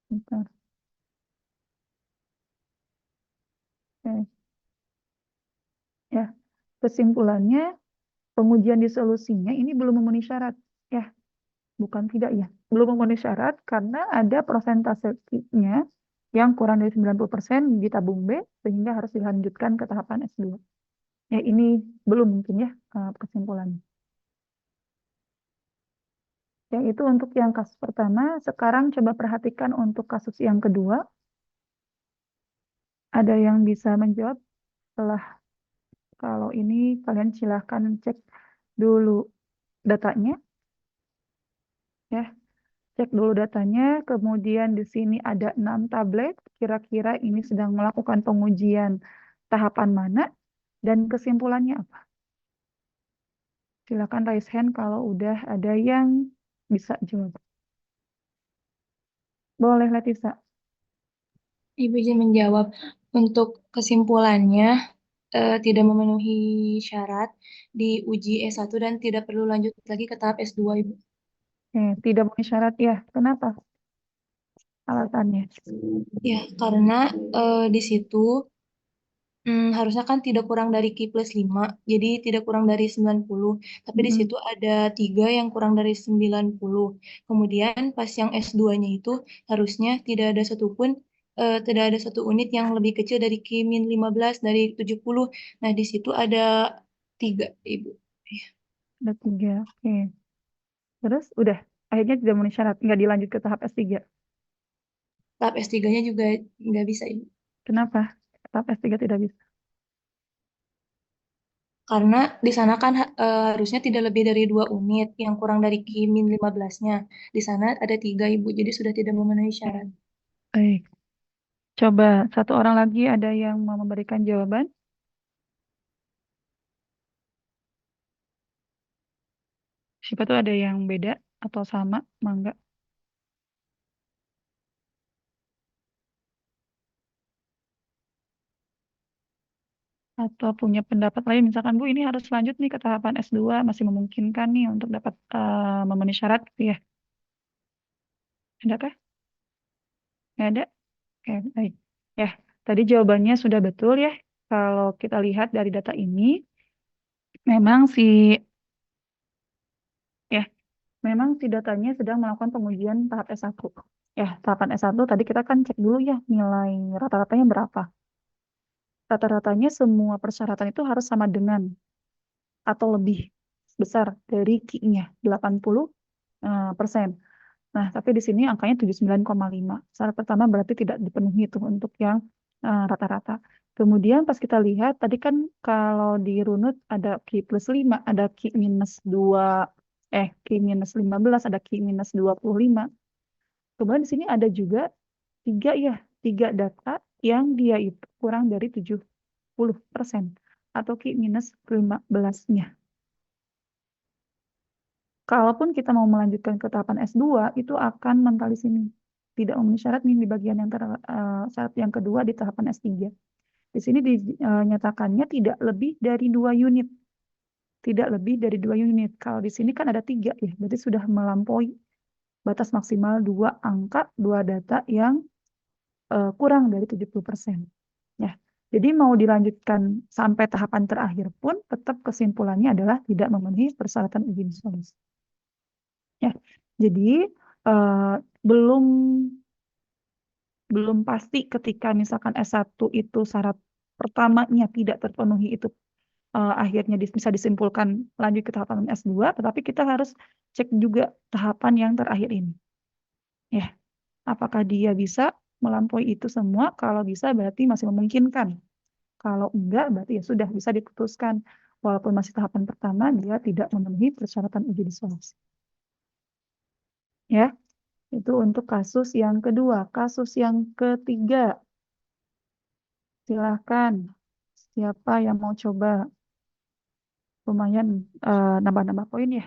bentar. Ya, kesimpulannya pengujian disolusinya ini belum memenuhi syarat. Ya, bukan tidak ya. Belum memenuhi syarat karena ada persentase Q-nya yang kurang dari 90% di tabung B, sehingga harus dilanjutkan ke tahapan S2. Ya, ini belum mungkin ya kesimpulannya. Ya, itu untuk yang kasus pertama. Sekarang coba perhatikan untuk kasus yang kedua. Ada yang bisa menjawab? Setelah kalau ini kalian silahkan cek dulu datanya. Ya, cek dulu datanya. Kemudian di sini ada 6 tablet. Kira-kira ini sedang melakukan pengujian tahapan mana? Dan kesimpulannya apa? Silakan raise hand kalau udah ada yang bisa jawab. Boleh, Letisa.
Ibu izin menjawab. Untuk kesimpulannya, tidak memenuhi syarat di uji S1 dan tidak perlu lanjut lagi ke tahap S2, Ibu.
Tidak memenuhi syarat ya. Kenapa? Alasannya.
Ya, karena di situ harusnya kan tidak kurang dari Q plus 5, jadi tidak kurang dari 90. Tapi di situ ada 3 yang kurang dari 90. Kemudian pas yang S2-nya itu harusnya tidak ada satupun, tidak ada satu unit yang lebih kecil dari Q min 15 dari 70. Nah, di situ ada 3, Ibu.
Ada 3. Oke. Terus udah. Akhirnya tidak memenuhi syarat. Nggak dilanjut ke tahap S3.
Tahap S3-nya juga nggak bisa, Ibu.
Kenapa? Tahap S3 tidak bisa.
Karena di sana kan harusnya tidak lebih dari 2 unit yang kurang dari Q min 15-nya. Di sana ada 3, Ibu, jadi sudah tidak memenuhi syarat.
Baik. Coba satu orang lagi ada yang mau memberikan jawaban? Siapa tuh ada yang beda atau sama? Mangga. Atau punya pendapat lain, misalkan Bu ini harus lanjut nih ke tahapan S2, masih memungkinkan nih untuk dapat memenuhi syarat gitu ya. Adakah? Nggak ada? Oke, baik. Ya, tadi jawabannya sudah betul ya. Kalau kita lihat dari data ini, memang memang si datanya sedang melakukan pengujian tahap S1. Ya, tahapan S1 tadi kita kan cek dulu ya nilai rata-ratanya berapa. Rata-ratanya semua persyaratan itu harus sama dengan atau lebih besar dari Q-nya 80%. Nah, tapi di sini angkanya 79,5. Syarat pertama berarti tidak dipenuhi itu untuk yang rata-rata. Kemudian pas kita lihat, tadi kan kalau di runut ada Q plus 5, ada Q minus 2, Q minus 15, ada Q minus 25. Kemudian di sini ada juga 3 data yang dia itu kurang dari 70% atau Q minus 15-nya. Kalaupun kita mau melanjutkan ke tahapan S2, itu akan mental di sini. Tidak memenuhi syarat nih di bagian yang syarat yang kedua di tahapan S3. Di sini dinyatakannya tidak lebih dari 2 unit. Tidak lebih dari 2 unit. Kalau di sini kan ada 3 ya, berarti sudah melampaui batas maksimal 2 angka, 2 data yang kurang dari 70%. Ya. Jadi mau dilanjutkan sampai tahapan terakhir pun tetap kesimpulannya adalah tidak memenuhi persyaratan uji solusi. Ya. Jadi belum pasti ketika misalkan S1 itu syarat pertamanya tidak terpenuhi itu akhirnya bisa disimpulkan lanjut ke tahapan S2, tetapi kita harus cek juga tahapan yang terakhir ini. Ya, apakah dia bisa melampaui itu semua? Kalau bisa berarti masih memungkinkan. Kalau enggak berarti ya sudah bisa diputuskan. Walaupun masih tahapan pertama, dia tidak memenuhi persyaratan uji disolusi. Ya, itu untuk kasus yang kedua. Kasus yang ketiga. Silahkan. Siapa yang mau coba? Lumayan nambah-nambah poin ya.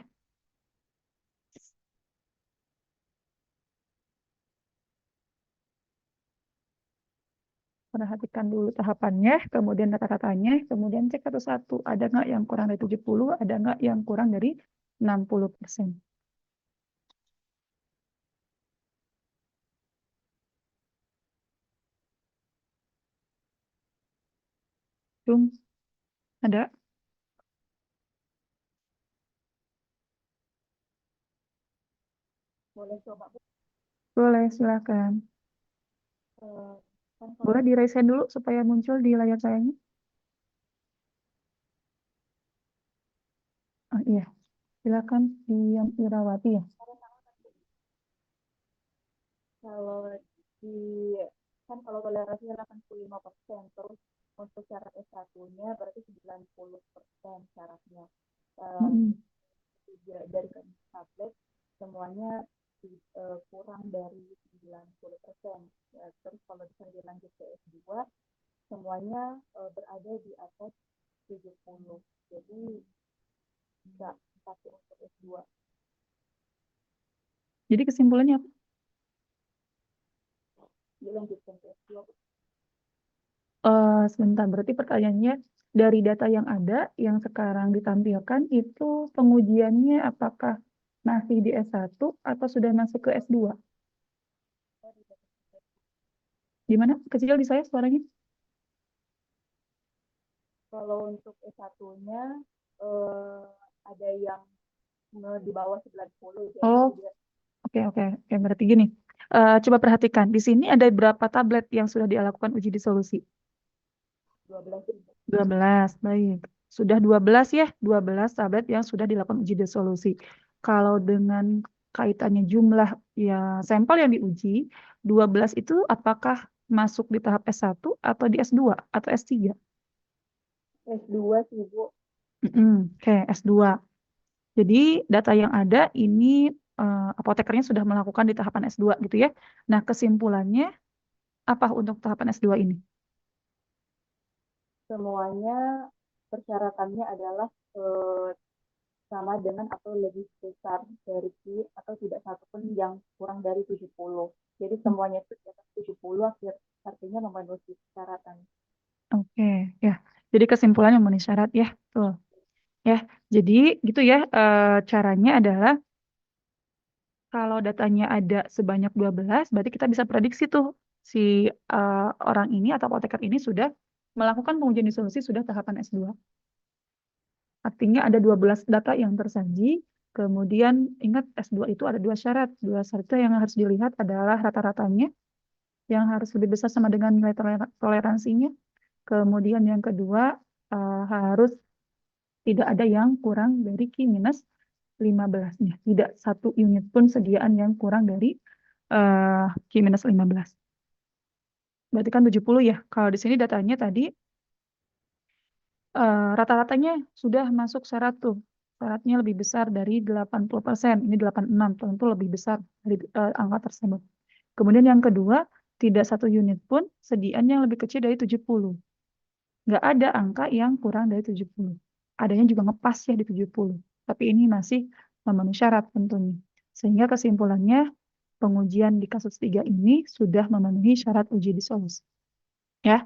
Perhatikan dulu tahapannya, kemudian kata-katanya, kemudian cek satu-satu. Ada nggak yang kurang dari 70, ada nggak yang kurang dari 60%. Cung, ada?
Boleh coba, Bu.
Boleh, silakan.
Kan kalau
Boleh di-raise hand dulu supaya muncul di layar sayanya. Oh iya, silakan Diam Irawati ya.
kalau di kan kalau toleransinya 85%, terus untuk syarat S1-nya berarti 90% syaratnya. Dari tablet semuanya kurang dari 90%. Ya, terus kalau bisa dilanjut ke S2 semuanya berada di atas 70. Jadi nggak pakai untuk S2.
Jadi kesimpulannya apa?
Dilanjutkan ke S2.
Sebentar, berarti pertanyaannya dari data yang ada, yang sekarang ditampilkan itu pengujiannya apakah masih di S1 atau sudah masuk ke S2? Gimana? Kecil di saya suaranya?
Kalau untuk S1-nya ada yang di bawah 90. Jadi
Oh, oke. Berarti gini. Coba perhatikan. Di sini ada berapa tablet yang sudah dilakukan uji disolusi? 12. Baik. Sudah 12 ya? 12 tablet yang sudah dilakukan uji disolusi. Kalau dengan kaitannya jumlah ya sampel yang diuji, 12 itu apakah masuk di tahap S1 atau di S2 atau S3?
S2 sih, Bu.
Oke, S2. Jadi data yang ada ini apotekernya sudah melakukan di tahapan S2 gitu ya. Nah, kesimpulannya apa untuk tahapan S2 ini?
Semuanya persyaratannya adalah sama dengan atau lebih besar dari Q atau tidak satupun yang kurang dari 70. Jadi semuanya itu di atas 70 artinya memenuhi persyaratan.
Oke, ya. Jadi kesimpulannya memenuhi syarat ya. Tuh. Ya, jadi gitu ya. Caranya adalah kalau datanya ada sebanyak 12, berarti kita bisa prediksi tuh si orang ini atau apoteker ini sudah melakukan pengujian disolusi sudah tahapan S2. Artinya ada 12 data yang tersaji. Kemudian ingat S2 itu ada 2 syarat. 2 syarat yang harus dilihat adalah rata-ratanya yang harus lebih besar sama dengan nilai toleransinya. Kemudian yang kedua harus tidak ada yang kurang dari Q-15-nya. Tidak satu unit pun sediaan yang kurang dari Q-15. Berarti kan 70 ya. Kalau di sini datanya tadi rata-ratanya sudah masuk syarat tuh. Syaratnya lebih besar dari 80%. Ini 86, tentu lebih besar dari angka tersebut. Kemudian yang kedua, tidak satu unit pun sediaan yang lebih kecil dari 70. Nggak ada angka yang kurang dari 70. Adanya juga ngepas ya di 70. Tapi ini masih memenuhi syarat tentunya. Sehingga kesimpulannya pengujian di kasus 3 ini sudah memenuhi syarat uji disolusi. Ya.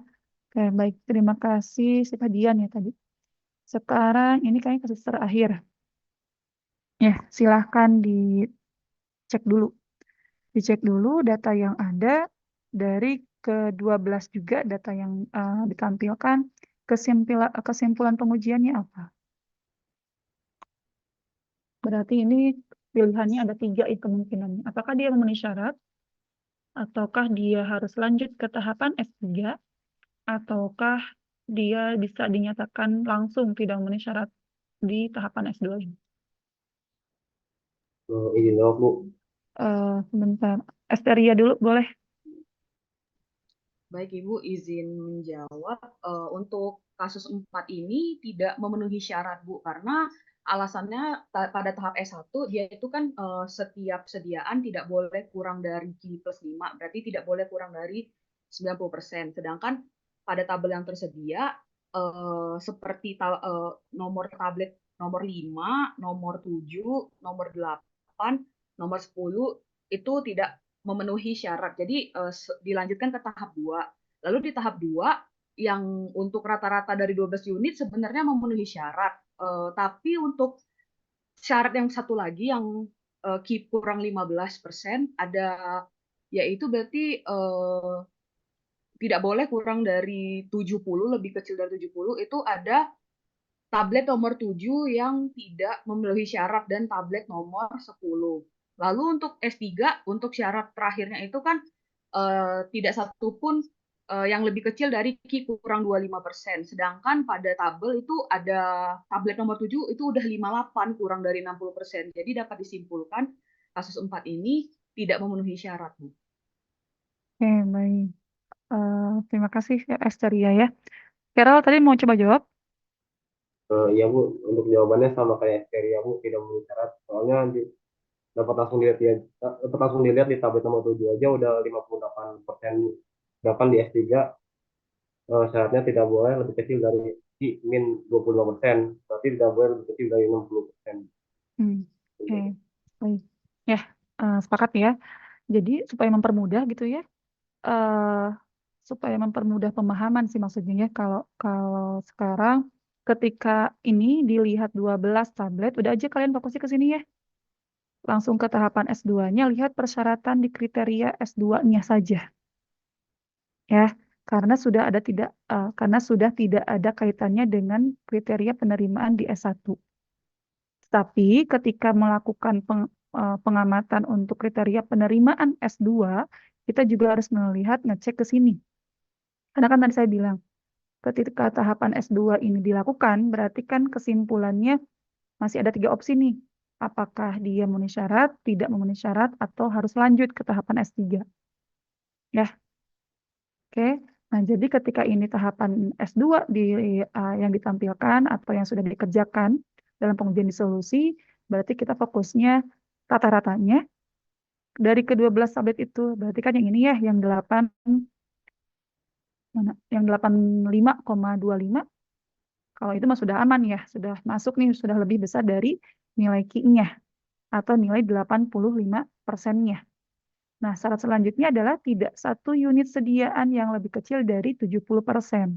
Oke, baik. Terima kasih si Dian ya tadi. Sekarang ini kayaknya kasus terakhir. Ya, silahkan dicek dulu. Dicek dulu data yang ada dari ke-12 juga data yang ditampilkan. Kesimpulan pengujiannya apa? Berarti ini pilihannya ada 3 kemungkinan. Apakah dia memenuhi syarat? Ataukah dia harus lanjut ke tahapan S3? Ataukah dia bisa dinyatakan langsung tidak memenuhi syarat di tahapan S2 ini?
Izin jawab, Bu.
Sebentar. Esteria dulu, boleh?
Baik, Ibu, izin menjawab. Untuk kasus 4 ini tidak memenuhi syarat, Bu, karena alasannya pada tahap S1 dia itu kan setiap sediaan tidak boleh kurang dari Q+5, berarti tidak boleh kurang dari 90%. Sedangkan pada tabel yang tersedia seperti nomor tablet nomor 5, nomor 7, nomor 8, nomor 10 itu tidak memenuhi syarat. Jadi dilanjutkan ke tahap 2. Lalu di tahap 2 yang untuk rata-rata dari 12 unit sebenarnya memenuhi syarat. Tapi untuk syarat yang satu lagi yang KIP kurang 15% ada, yaitu berarti tidak boleh kurang dari 70, lebih kecil dari 70, itu ada tablet nomor 7 yang tidak memenuhi syarat dan tablet nomor 10. Lalu untuk S3, untuk syarat terakhirnya itu kan tidak satupun yang lebih kecil dari Q kurang 25%. Sedangkan pada tabel itu ada tablet nomor 7 itu udah 58 kurang dari 60%. Jadi dapat disimpulkan kasus 4 ini tidak memenuhi syarat, Bu.
Oke, baik. Terima kasih Esteria ya. Carol tadi mau coba jawab?
Iya, Bu, untuk jawabannya sama kayak Esteria, Bu, tidak memenuhi syarat. Soalnya dapat langsung dilihat di tablet nomor 7 aja udah 58%. Sedangkan di S3 syaratnya tidak boleh lebih kecil dari min 25%. Berarti tidak boleh lebih kecil dari 60%.
Oke, baik. Ya, sepakat ya. Jadi supaya mempermudah gitu ya, supaya mempermudah pemahaman sih maksudnya ya. Kalau sekarang ketika ini dilihat 12 tablet, udah aja kalian fokusnya ke sini ya. Langsung ke tahapan S2-nya, lihat persyaratan di kriteria S2-nya saja. Ya, karena sudah tidak ada kaitannya dengan kriteria penerimaan di S1. Tapi ketika melakukan pengamatan untuk kriteria penerimaan S2, kita juga harus ngecek ke sini. Karena kan tadi saya bilang, ketika tahapan S2 ini dilakukan, berarti kan kesimpulannya masih ada 3 opsi nih. Apakah dia memenuhi syarat, tidak memenuhi syarat, atau harus lanjut ke tahapan S3. Ya, oke. Nah, jadi ketika ini tahapan S2 yang ditampilkan atau yang sudah dikerjakan dalam pengujian disolusi, berarti kita fokusnya rata-ratanya dari ke-12 tablet itu. Berarti kan yang ini ya, yang 85,25. Kalau itu mah sudah aman ya, sudah masuk nih, sudah lebih besar dari nilai Q-nya atau nilai 85%-nya. Nah, syarat selanjutnya adalah tidak satu unit sediaan yang lebih kecil dari 70%.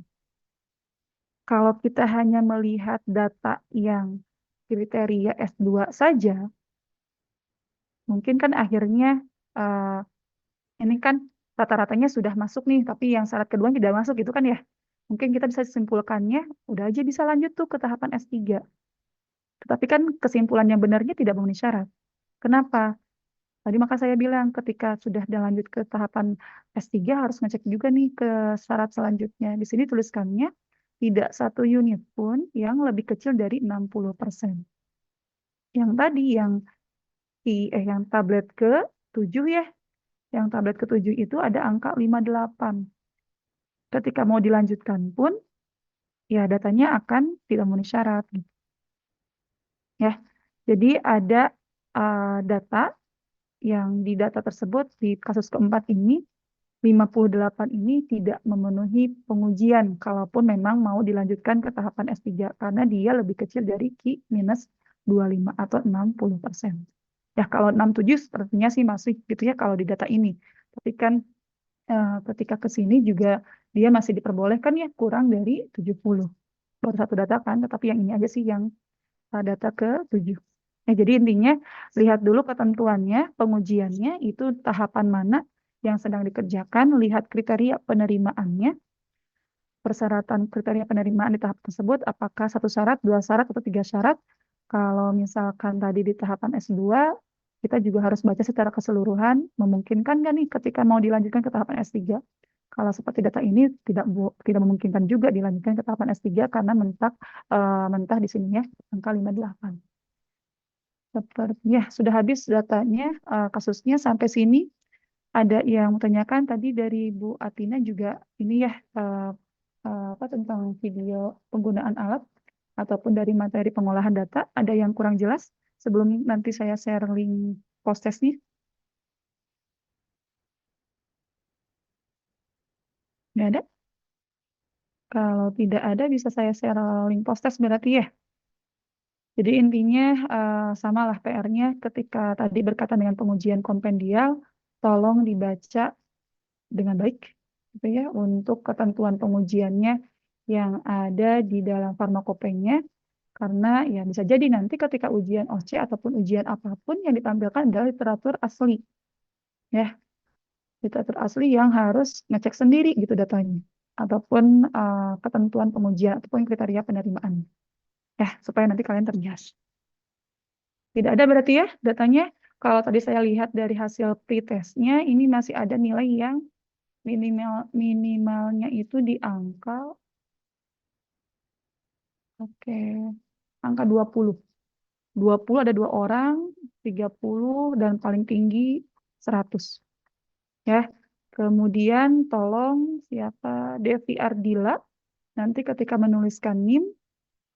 Kalau kita hanya melihat data yang kriteria S2 saja, mungkin kan akhirnya ini kan rata-ratanya sudah masuk nih, tapi yang syarat kedua tidak masuk gitu kan ya. Mungkin kita bisa simpulkannya, udah aja bisa lanjut tuh ke tahapan S3. Tetapi kan kesimpulan yang benarnya tidak memenuhi syarat. Kenapa? Tadi maka saya bilang ketika sudah lanjut ke tahapan S3 harus ngecek juga nih ke syarat selanjutnya. Di sini tuliskannya tidak satu unit pun yang lebih kecil dari 60%. Yang tadi yang tablet ke-7 ya. Yang tablet ke-7 itu ada angka 58. Ketika mau dilanjutkan pun ya datanya akan tidak memenuhi syarat gitu. Ya. Jadi ada data yang di data tersebut di kasus keempat ini 58 ini tidak memenuhi pengujian kalaupun memang mau dilanjutkan ke tahapan S3 karena dia lebih kecil dari Q-25 atau 60%. Ya kalau 67 sepertinya sih masih gitu ya kalau di data ini. Tapi kan ketika ke sini juga dia masih diperbolehkan ya kurang dari 70. Baru satu data kan, tetapi yang ini aja sih yang data ke-7. Jadi intinya lihat dulu ketentuannya, pengujiannya itu tahapan mana yang sedang dikerjakan, lihat kriteria penerimaannya, persyaratan kriteria penerimaan di tahap tersebut, apakah 1 syarat, 2 syarat, atau 3 syarat. Kalau misalkan tadi di tahapan S2, kita juga harus baca secara keseluruhan, memungkinkan nggak nih ketika mau dilanjutkan ke tahapan S3. Kalau seperti data ini tidak memungkinkan juga dilanjutkan ke tahapan S3 karena mentah di sini ya, angka 58. Seperti ya, sudah habis datanya, kasusnya sampai sini. Ada yang menanyakan tadi dari Bu Atina juga ini ya, apa tentang video penggunaan alat ataupun dari materi pengolahan data, ada yang kurang jelas sebelum nanti saya share link post-testnya? Nggak ada? Kalau tidak ada, bisa saya share link post-test berarti ya. Jadi intinya samalah PR-nya ketika tadi berkaitan dengan pengujian kompendial, tolong dibaca dengan baik, gitu ya, untuk ketentuan pengujiannya yang ada di dalam farmakopenya, karena ya bisa jadi nanti ketika ujian OC ataupun ujian apapun yang ditampilkan adalah literatur asli, ya, literatur asli yang harus ngecek sendiri gitu datanya, ataupun ketentuan pengujian ataupun kriteria penerimaan, ya, supaya nanti kalian terbias. Tidak ada berarti ya datanya. Kalau tadi saya lihat dari hasil pretestnya, ini masih ada nilai yang minimalnya itu di angka angka 20. 20 ada 2 orang, 30 dan paling tinggi 100. Ya. Kemudian tolong siapa Devi Ardila nanti ketika menuliskan NIM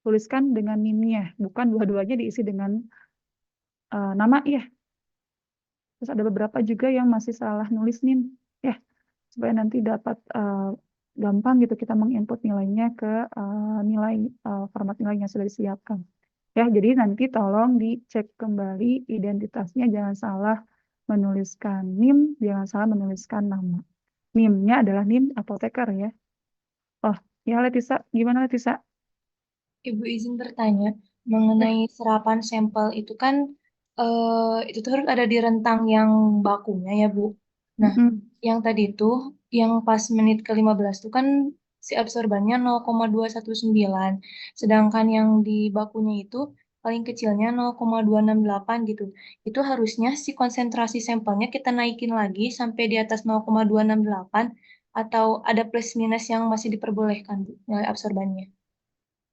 tuliskan dengan NIM-nya, bukan dua-duanya diisi dengan nama ya. Terus ada beberapa juga yang masih salah nulis NIM ya, supaya nanti dapat gampang gitu kita menginput nilainya ke nilai format nilainya sudah disiapkan. Ya, jadi nanti tolong dicek kembali identitasnya, jangan salah menuliskan NIM, jangan salah menuliskan nama. NIM-nya adalah NIM apoteker ya. Oh, ya Letisa, gimana Letisa?
Ibu izin bertanya mengenai serapan sampel itu kan itu tuh harus ada di rentang yang bakunya ya Bu. Nah, yang tadi itu yang pas menit ke-15 itu kan si absorbannya 0,219, sedangkan yang di bakunya itu paling kecilnya 0,268 gitu. Itu harusnya si konsentrasi sampelnya kita naikin lagi sampai di atas 0,268 atau ada plus minus yang masih diperbolehkan Bu, nilai absorbannya.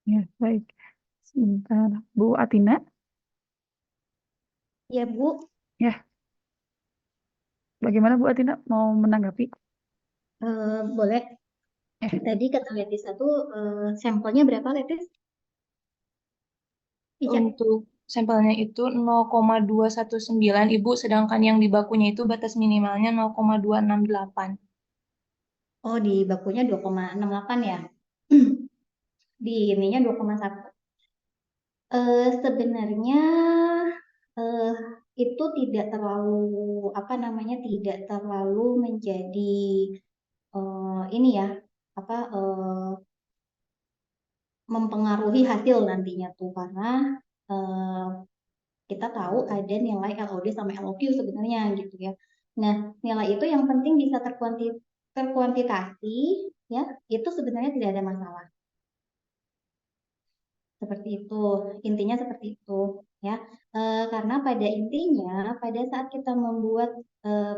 Ya, baik. Sebentar. Bu Atina?
Ya, Bu.
Ya. Bagaimana Bu Atina mau menanggapi?
Boleh. Tadi kata Letisa tuh sampelnya berapa, Letis?
Untuk sampelnya itu 0,219 Ibu, sedangkan yang di bakunya itu batas minimalnya 0,268.
Oh, di bakunya 2,68 ya. Di ininya 2,1. Sebenarnya itu tidak terlalu apa namanya, tidak terlalu menjadi ini ya, apa mempengaruhi hasil nantinya tuh, karena kita tahu ada nilai LOD sama LOQ sebenarnya gitu ya. Nah, nilai itu yang penting bisa terkuantitasi ya, itu sebenarnya tidak ada masalah. Seperti itu, intinya seperti itu ya. Karena pada intinya pada saat kita membuat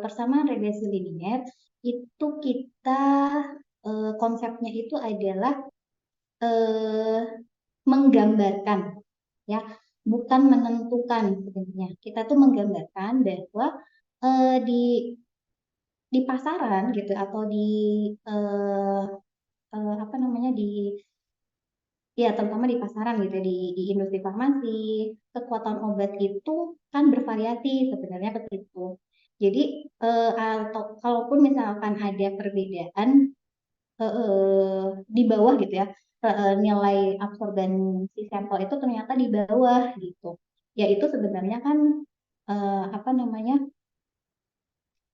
persamaan regresi linier itu kita konsepnya itu adalah menggambarkan ya, bukan menentukan sebenarnya. Kita tuh menggambarkan bahwa di pasaran gitu atau di apa namanya, di ya terutama di pasaran gitu ya, di industri farmasi, kekuatan obat itu kan bervariasi sebenarnya ke situ. Jadi atau kalaupun misalkan ada perbedaan di bawah gitu ya, nilai absorban si sampel itu ternyata di bawah gitu. Ya itu sebenarnya kan apa namanya,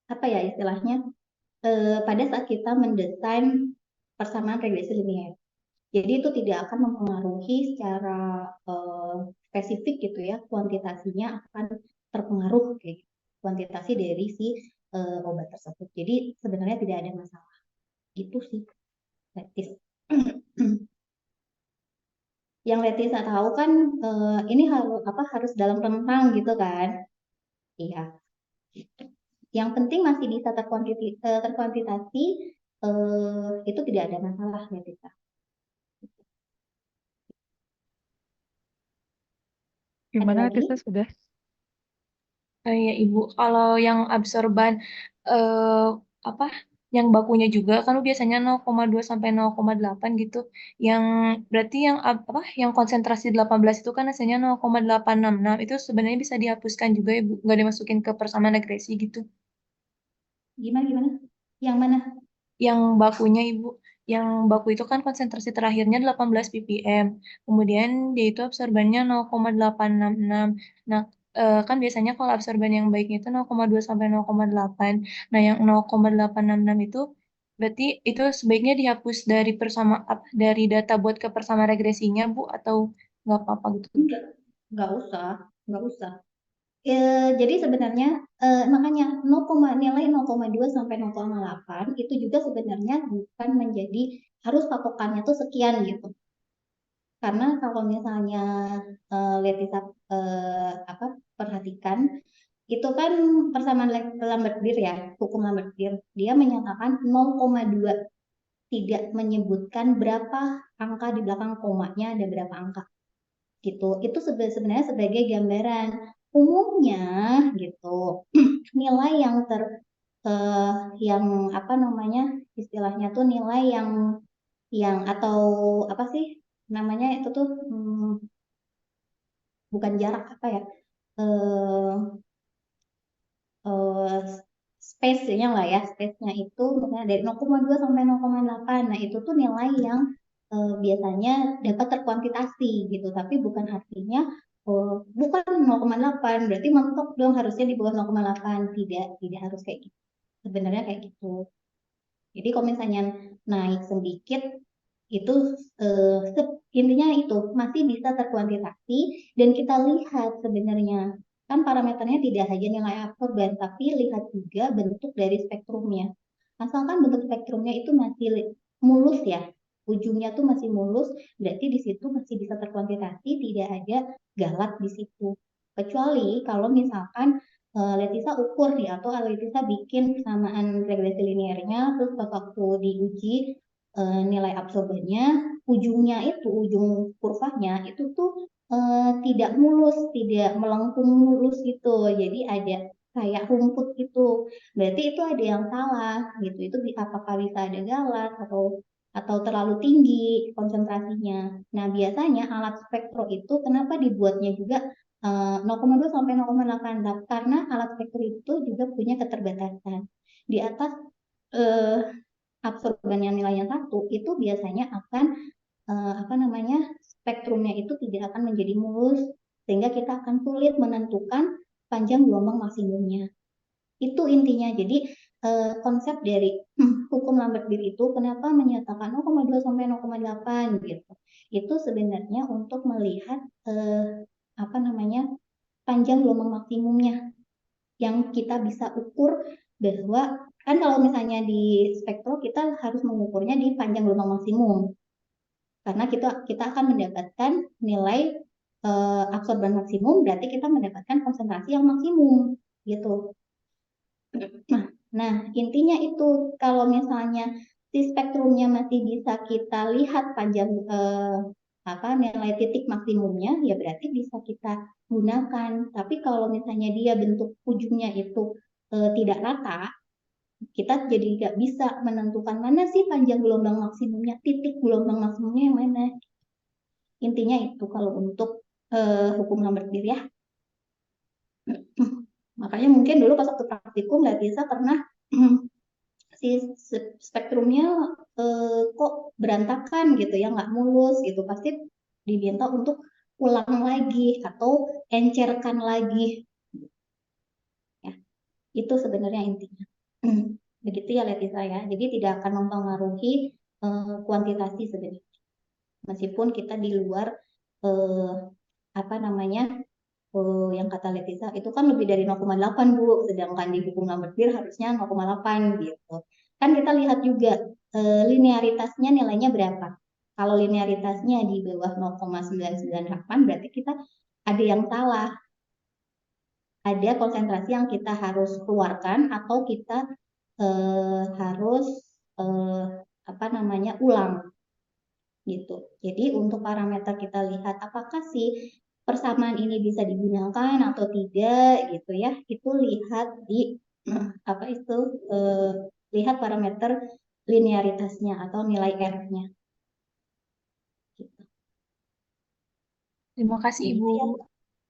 apa ya istilahnya, pada saat kita mendesain persamaan regresi linear. Jadi itu tidak akan mempengaruhi secara spesifik gitu ya, kuantitasinya akan terpengaruh kayak gitu, kuantitasi dari si obat tersebut. Jadi sebenarnya tidak ada masalah. Gitu sih, Letis. Yang Letisa tahu kan ini harus dalam rentang gitu kan? Iya. Yang penting masih bisa terkuantitasi, itu tidak ada masalah Letisa. Ada
Gimana
lagi?
Tisa sudah?
Ya Ibu, kalau yang absorban eh, apa yang bakunya juga kan biasanya 0,2 sampai 0,8 gitu. Yang berarti yang konsentrasi 18 itu kan hasilnya 0,866. Itu sebenarnya bisa dihapuskan juga Ibu, nggak dimasukin ke persamaan regresi gitu.
Gimana? Yang mana?
Yang bakunya Ibu, yang baku itu kan konsentrasi terakhirnya 18 ppm. Kemudian dia itu absorbannya 0,866. Nah, kan biasanya kalau absorban yang baiknya itu 0,2 sampai 0,8. Nah, yang 0,866 itu berarti itu sebaiknya dihapus dari data buat ke persama regresinya, Bu, atau nggak apa-apa gitu?
Nggak usah. Jadi sebenarnya makanya nilai 0,2 sampai 0,8 itu juga sebenarnya bukan menjadi harus patokannya tuh sekian gitu. Karena kalau misalnya Letisa perhatikan itu kan persamaan Lambert-Beer ya, hukum Lambert-Beer. Dia menyatakan 0,2, tidak menyebutkan berapa angka di belakang komanya, ada berapa angka gitu. Itu sebenarnya sebagai gambaran umumnya gitu. Nilai yang apa namanya istilahnya tuh nilai yang atau apa sih namanya itu tuh bukan jarak apa ya eh eh, space-nya lah ya, space-nya itu misalnya dari 0,2 sampai 0,8. Nah, itu tuh nilai yang biasanya dapat terkuantitasi gitu, tapi bukan artinya bukan 0,8 berarti mentok dong harusnya di bawah 0,8. Tidak harus kayak gitu. Sebenarnya kayak gitu. Jadi kalau misalnya naik sedikit itu intinya itu masih bisa terkuantitasi dan kita lihat sebenarnya kan parameternya tidak hanya nilai absorban tapi lihat juga bentuk dari spektrumnya. Asalkan bentuk spektrumnya itu masih mulus ya, ujungnya tuh masih mulus, berarti di situ masih bisa terkuantitasi, tidak ada galat di situ. Kecuali kalau misalkan Letisa ukur nih atau Letisa bikin persamaan regresi linearnya terus pas waktu diuji nilai absorbennya ujung kurvanya itu tuh tidak mulus, tidak melengkung mulus gitu. Jadi ada kayak rumput gitu. Berarti itu ada yang salah gitu. Itu apakah bisa ada galat atau terlalu tinggi konsentrasinya. Nah, biasanya alat spektro itu kenapa dibuatnya juga 0,2 sampai 0,8 karena alat spektro itu juga punya keterbatasan. Di atas eh, absorban yang nilainya 1 itu biasanya akan apa namanya spektrumnya itu tidak akan menjadi mulus sehingga kita akan sulit menentukan panjang gelombang maksimumnya. Itu intinya. Jadi konsep dari hukum Lambert-Beer itu kenapa menyatakan 0,2 sampai 0,8 gitu. Itu sebenarnya untuk melihat apa namanya panjang gelombang maksimumnya yang kita bisa ukur bahwa kan kalau misalnya di spektro kita harus mengukurnya di panjang gelombang maksimum karena kita akan mendapatkan nilai absorban maksimum berarti kita mendapatkan konsentrasi yang maksimum gitu. Nah, intinya itu kalau misalnya si spektrumnya masih bisa kita lihat panjang nilai titik maksimumnya, ya berarti bisa kita gunakan. Tapi kalau misalnya dia bentuk ujungnya itu tidak rata, kita jadi nggak bisa menentukan mana sih panjang gelombang maksimumnya, titik gelombang maksimumnya yang mana. Intinya itu kalau untuk hukum Lambert-Beer ya. Makanya mungkin dulu pas waktu praktikum nggak bisa karena si spektrumnya kok berantakan gitu ya, nggak mulus gitu. Pasti diminta untuk ulang lagi atau encerkan lagi. Ya, itu sebenarnya intinya. Begitu ya Letisa ya. Jadi tidak akan mempengaruhi kuantitasi sebenarnya. Meskipun kita di luar apa namanya yang kata Letisa itu kan lebih dari 0,8 Bu, sedangkan di buku Number harusnya 0,8 gitu. Kan kita lihat juga linearitasnya nilainya berapa. Kalau linearitasnya di bawah 0,998 berarti kita ada yang salah. Ada konsentrasi yang kita harus keluarkan atau kita harus apa namanya ulang gitu. Jadi untuk parameter kita lihat apakah sih persamaan ini bisa digunakan atau tidak gitu ya. Itu lihat di apa itu lihat parameter linearitasnya atau nilai R-nya. Gitu.
Terima kasih Ibu.
Gitu ya.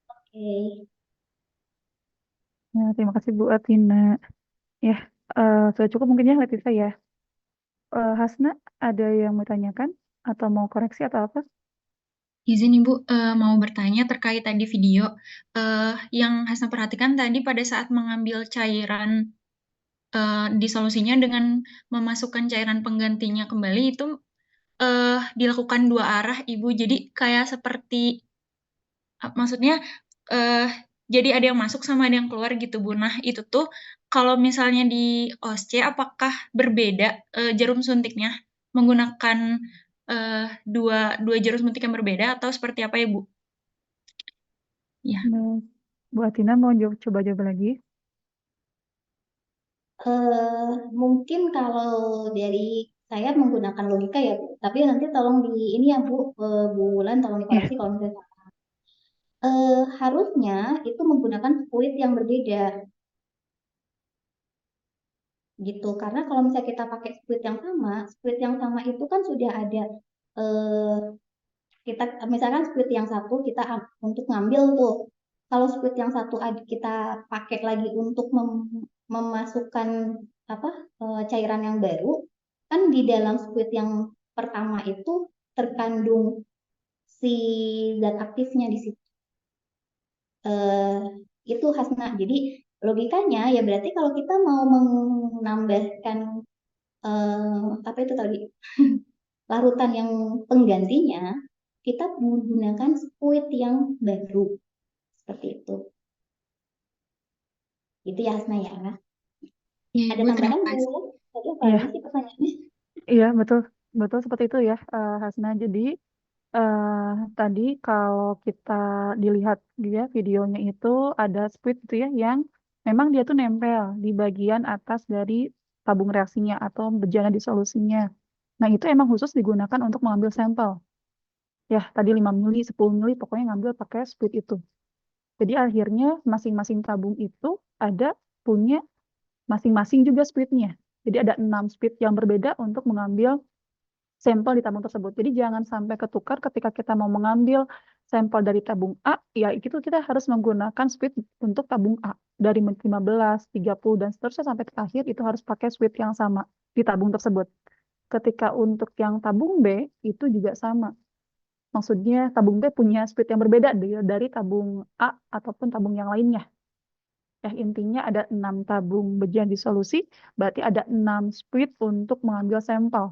Oke.
Ya, terima kasih Bu Atina. Ya, sudah cukup mungkin ya Letisa ya. Hasna, ada yang mau tanyakan atau mau koreksi atau apa?
Izin Ibu mau bertanya terkait tadi video. Yang Hasna perhatikan tadi pada saat mengambil cairan disolusinya dengan memasukkan cairan penggantinya kembali itu dilakukan dua arah Ibu. Jadi kayak seperti maksudnya jadi ada yang masuk sama ada yang keluar gitu Bu. Nah itu tuh kalau misalnya di OSC apakah berbeda jarum suntiknya menggunakan dua jarum suntik yang berbeda atau seperti apa ya Bu? Ya.
Nah, Bu Atina mau coba jawab lagi?
Mungkin kalau dari saya menggunakan logika ya Bu, tapi nanti tolong di ini ya Bu, Bu Wulan tolong dikoreksi kalau misalnya salah. Harusnya itu menggunakan fluid yang berbeda gitu, karena kalau misalnya kita pakai fluid yang sama itu kan sudah ada kita misalkan split yang satu kita untuk ngambil tuh. Kalau split yang satu kita pakai lagi untuk memasukkan apa cairan yang baru, kan di dalam split yang pertama itu terkandung si zat aktifnya di situ. Itu Hasna. Jadi logikanya ya berarti kalau kita mau menambahkan apa itu tadi larutan yang penggantinya, kita menggunakan squid yang baru seperti itu. Itu ya Hasna ya.
Ya,
Ada
Ibu,
tambahan
terima kasih.
Bu? Tadi apa
Iya.
lagi sih pertanyaannya?
Iya, betul. Betul seperti itu ya, Hasna. Jadi, tadi kalau kita dilihat dia videonya itu ada squid itu ya, yang memang dia tuh nempel di bagian atas dari tabung reaksinya atau bejana disolusinya. Nah, itu emang khusus digunakan untuk mengambil sampel. Ya, tadi 5 mili, 10 mili, pokoknya ngambil pakai squid itu. Jadi akhirnya masing-masing tabung itu ada punya masing-masing juga squidnya. Jadi ada 6 squid yang berbeda untuk mengambil sampel di tabung tersebut. Jadi jangan sampai ketukar ketika kita mau mengambil sampel dari tabung A, ya itu kita harus menggunakan squid untuk tabung A. Dari 15, 30, dan seterusnya sampai ke akhir itu harus pakai squid yang sama di tabung tersebut. Ketika untuk yang tabung B, itu juga sama. Maksudnya tabung B punya squid yang berbeda dari tabung A ataupun tabung yang lainnya. Ya, intinya ada 6 tabung bejana disolusi, berarti ada 6 squid untuk mengambil sampel.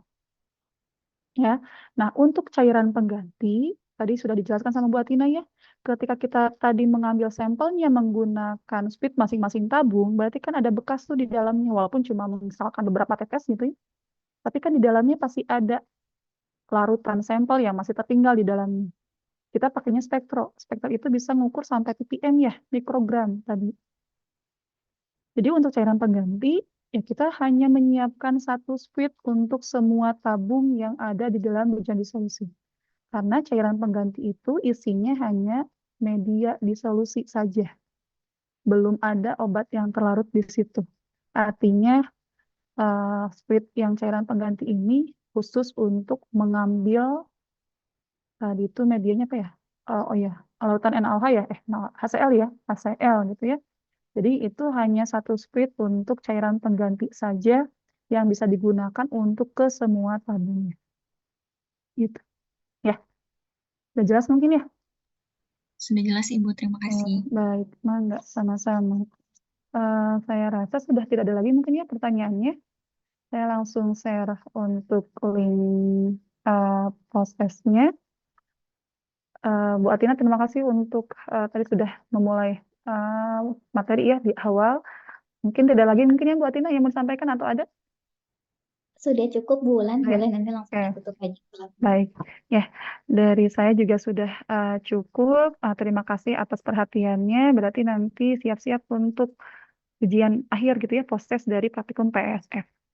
Ya, nah untuk cairan pengganti, tadi sudah dijelaskan sama Bu Atina ya, ketika kita tadi mengambil sampelnya menggunakan squid masing-masing tabung, berarti kan ada bekas tuh di dalamnya, walaupun cuma misalkan beberapa tetes gitu ya. Tapi kan di dalamnya pasti ada larutan sampel yang masih tertinggal di dalamnya. Kita pakainya spektro. Spektro itu bisa mengukur sampai ppm ya, mikrogram tadi. Jadi untuk cairan pengganti, ya kita hanya menyiapkan satu squid untuk semua tabung yang ada di dalam bejana disolusi. Karena cairan pengganti itu isinya hanya media disolusi saja. Belum ada obat yang terlarut di situ. Artinya squid yang cairan pengganti ini khusus untuk mengambil tadi itu medianya apa ya? Oh ya, larutan NaOH ya, HCl ya, HCl gitu ya. Jadi itu hanya satu squid untuk cairan pengganti saja yang bisa digunakan untuk ke semua tabungnya. Gitu. Ya. Sudah jelas mungkin ya?
Sudah jelas Ibu, terima kasih.
Baik, mangga sama-sama. Saya rasa sudah tidak ada lagi mungkin ya pertanyaannya. Saya langsung share untuk link prosesnya. Bu Atina, terima kasih untuk tadi sudah memulai materi ya di awal. Mungkin tidak lagi mungkin ya Bu Atina yang mau disampaikan atau ada?
Sudah cukup Bu Ulan,
Ya.
boleh nanti langsung
Oke.
tutup aja.
Baik, ya dari saya juga sudah cukup. Terima kasih atas perhatiannya. Berarti nanti siap-siap untuk ujian akhir gitu ya, proses dari praktikum PSF.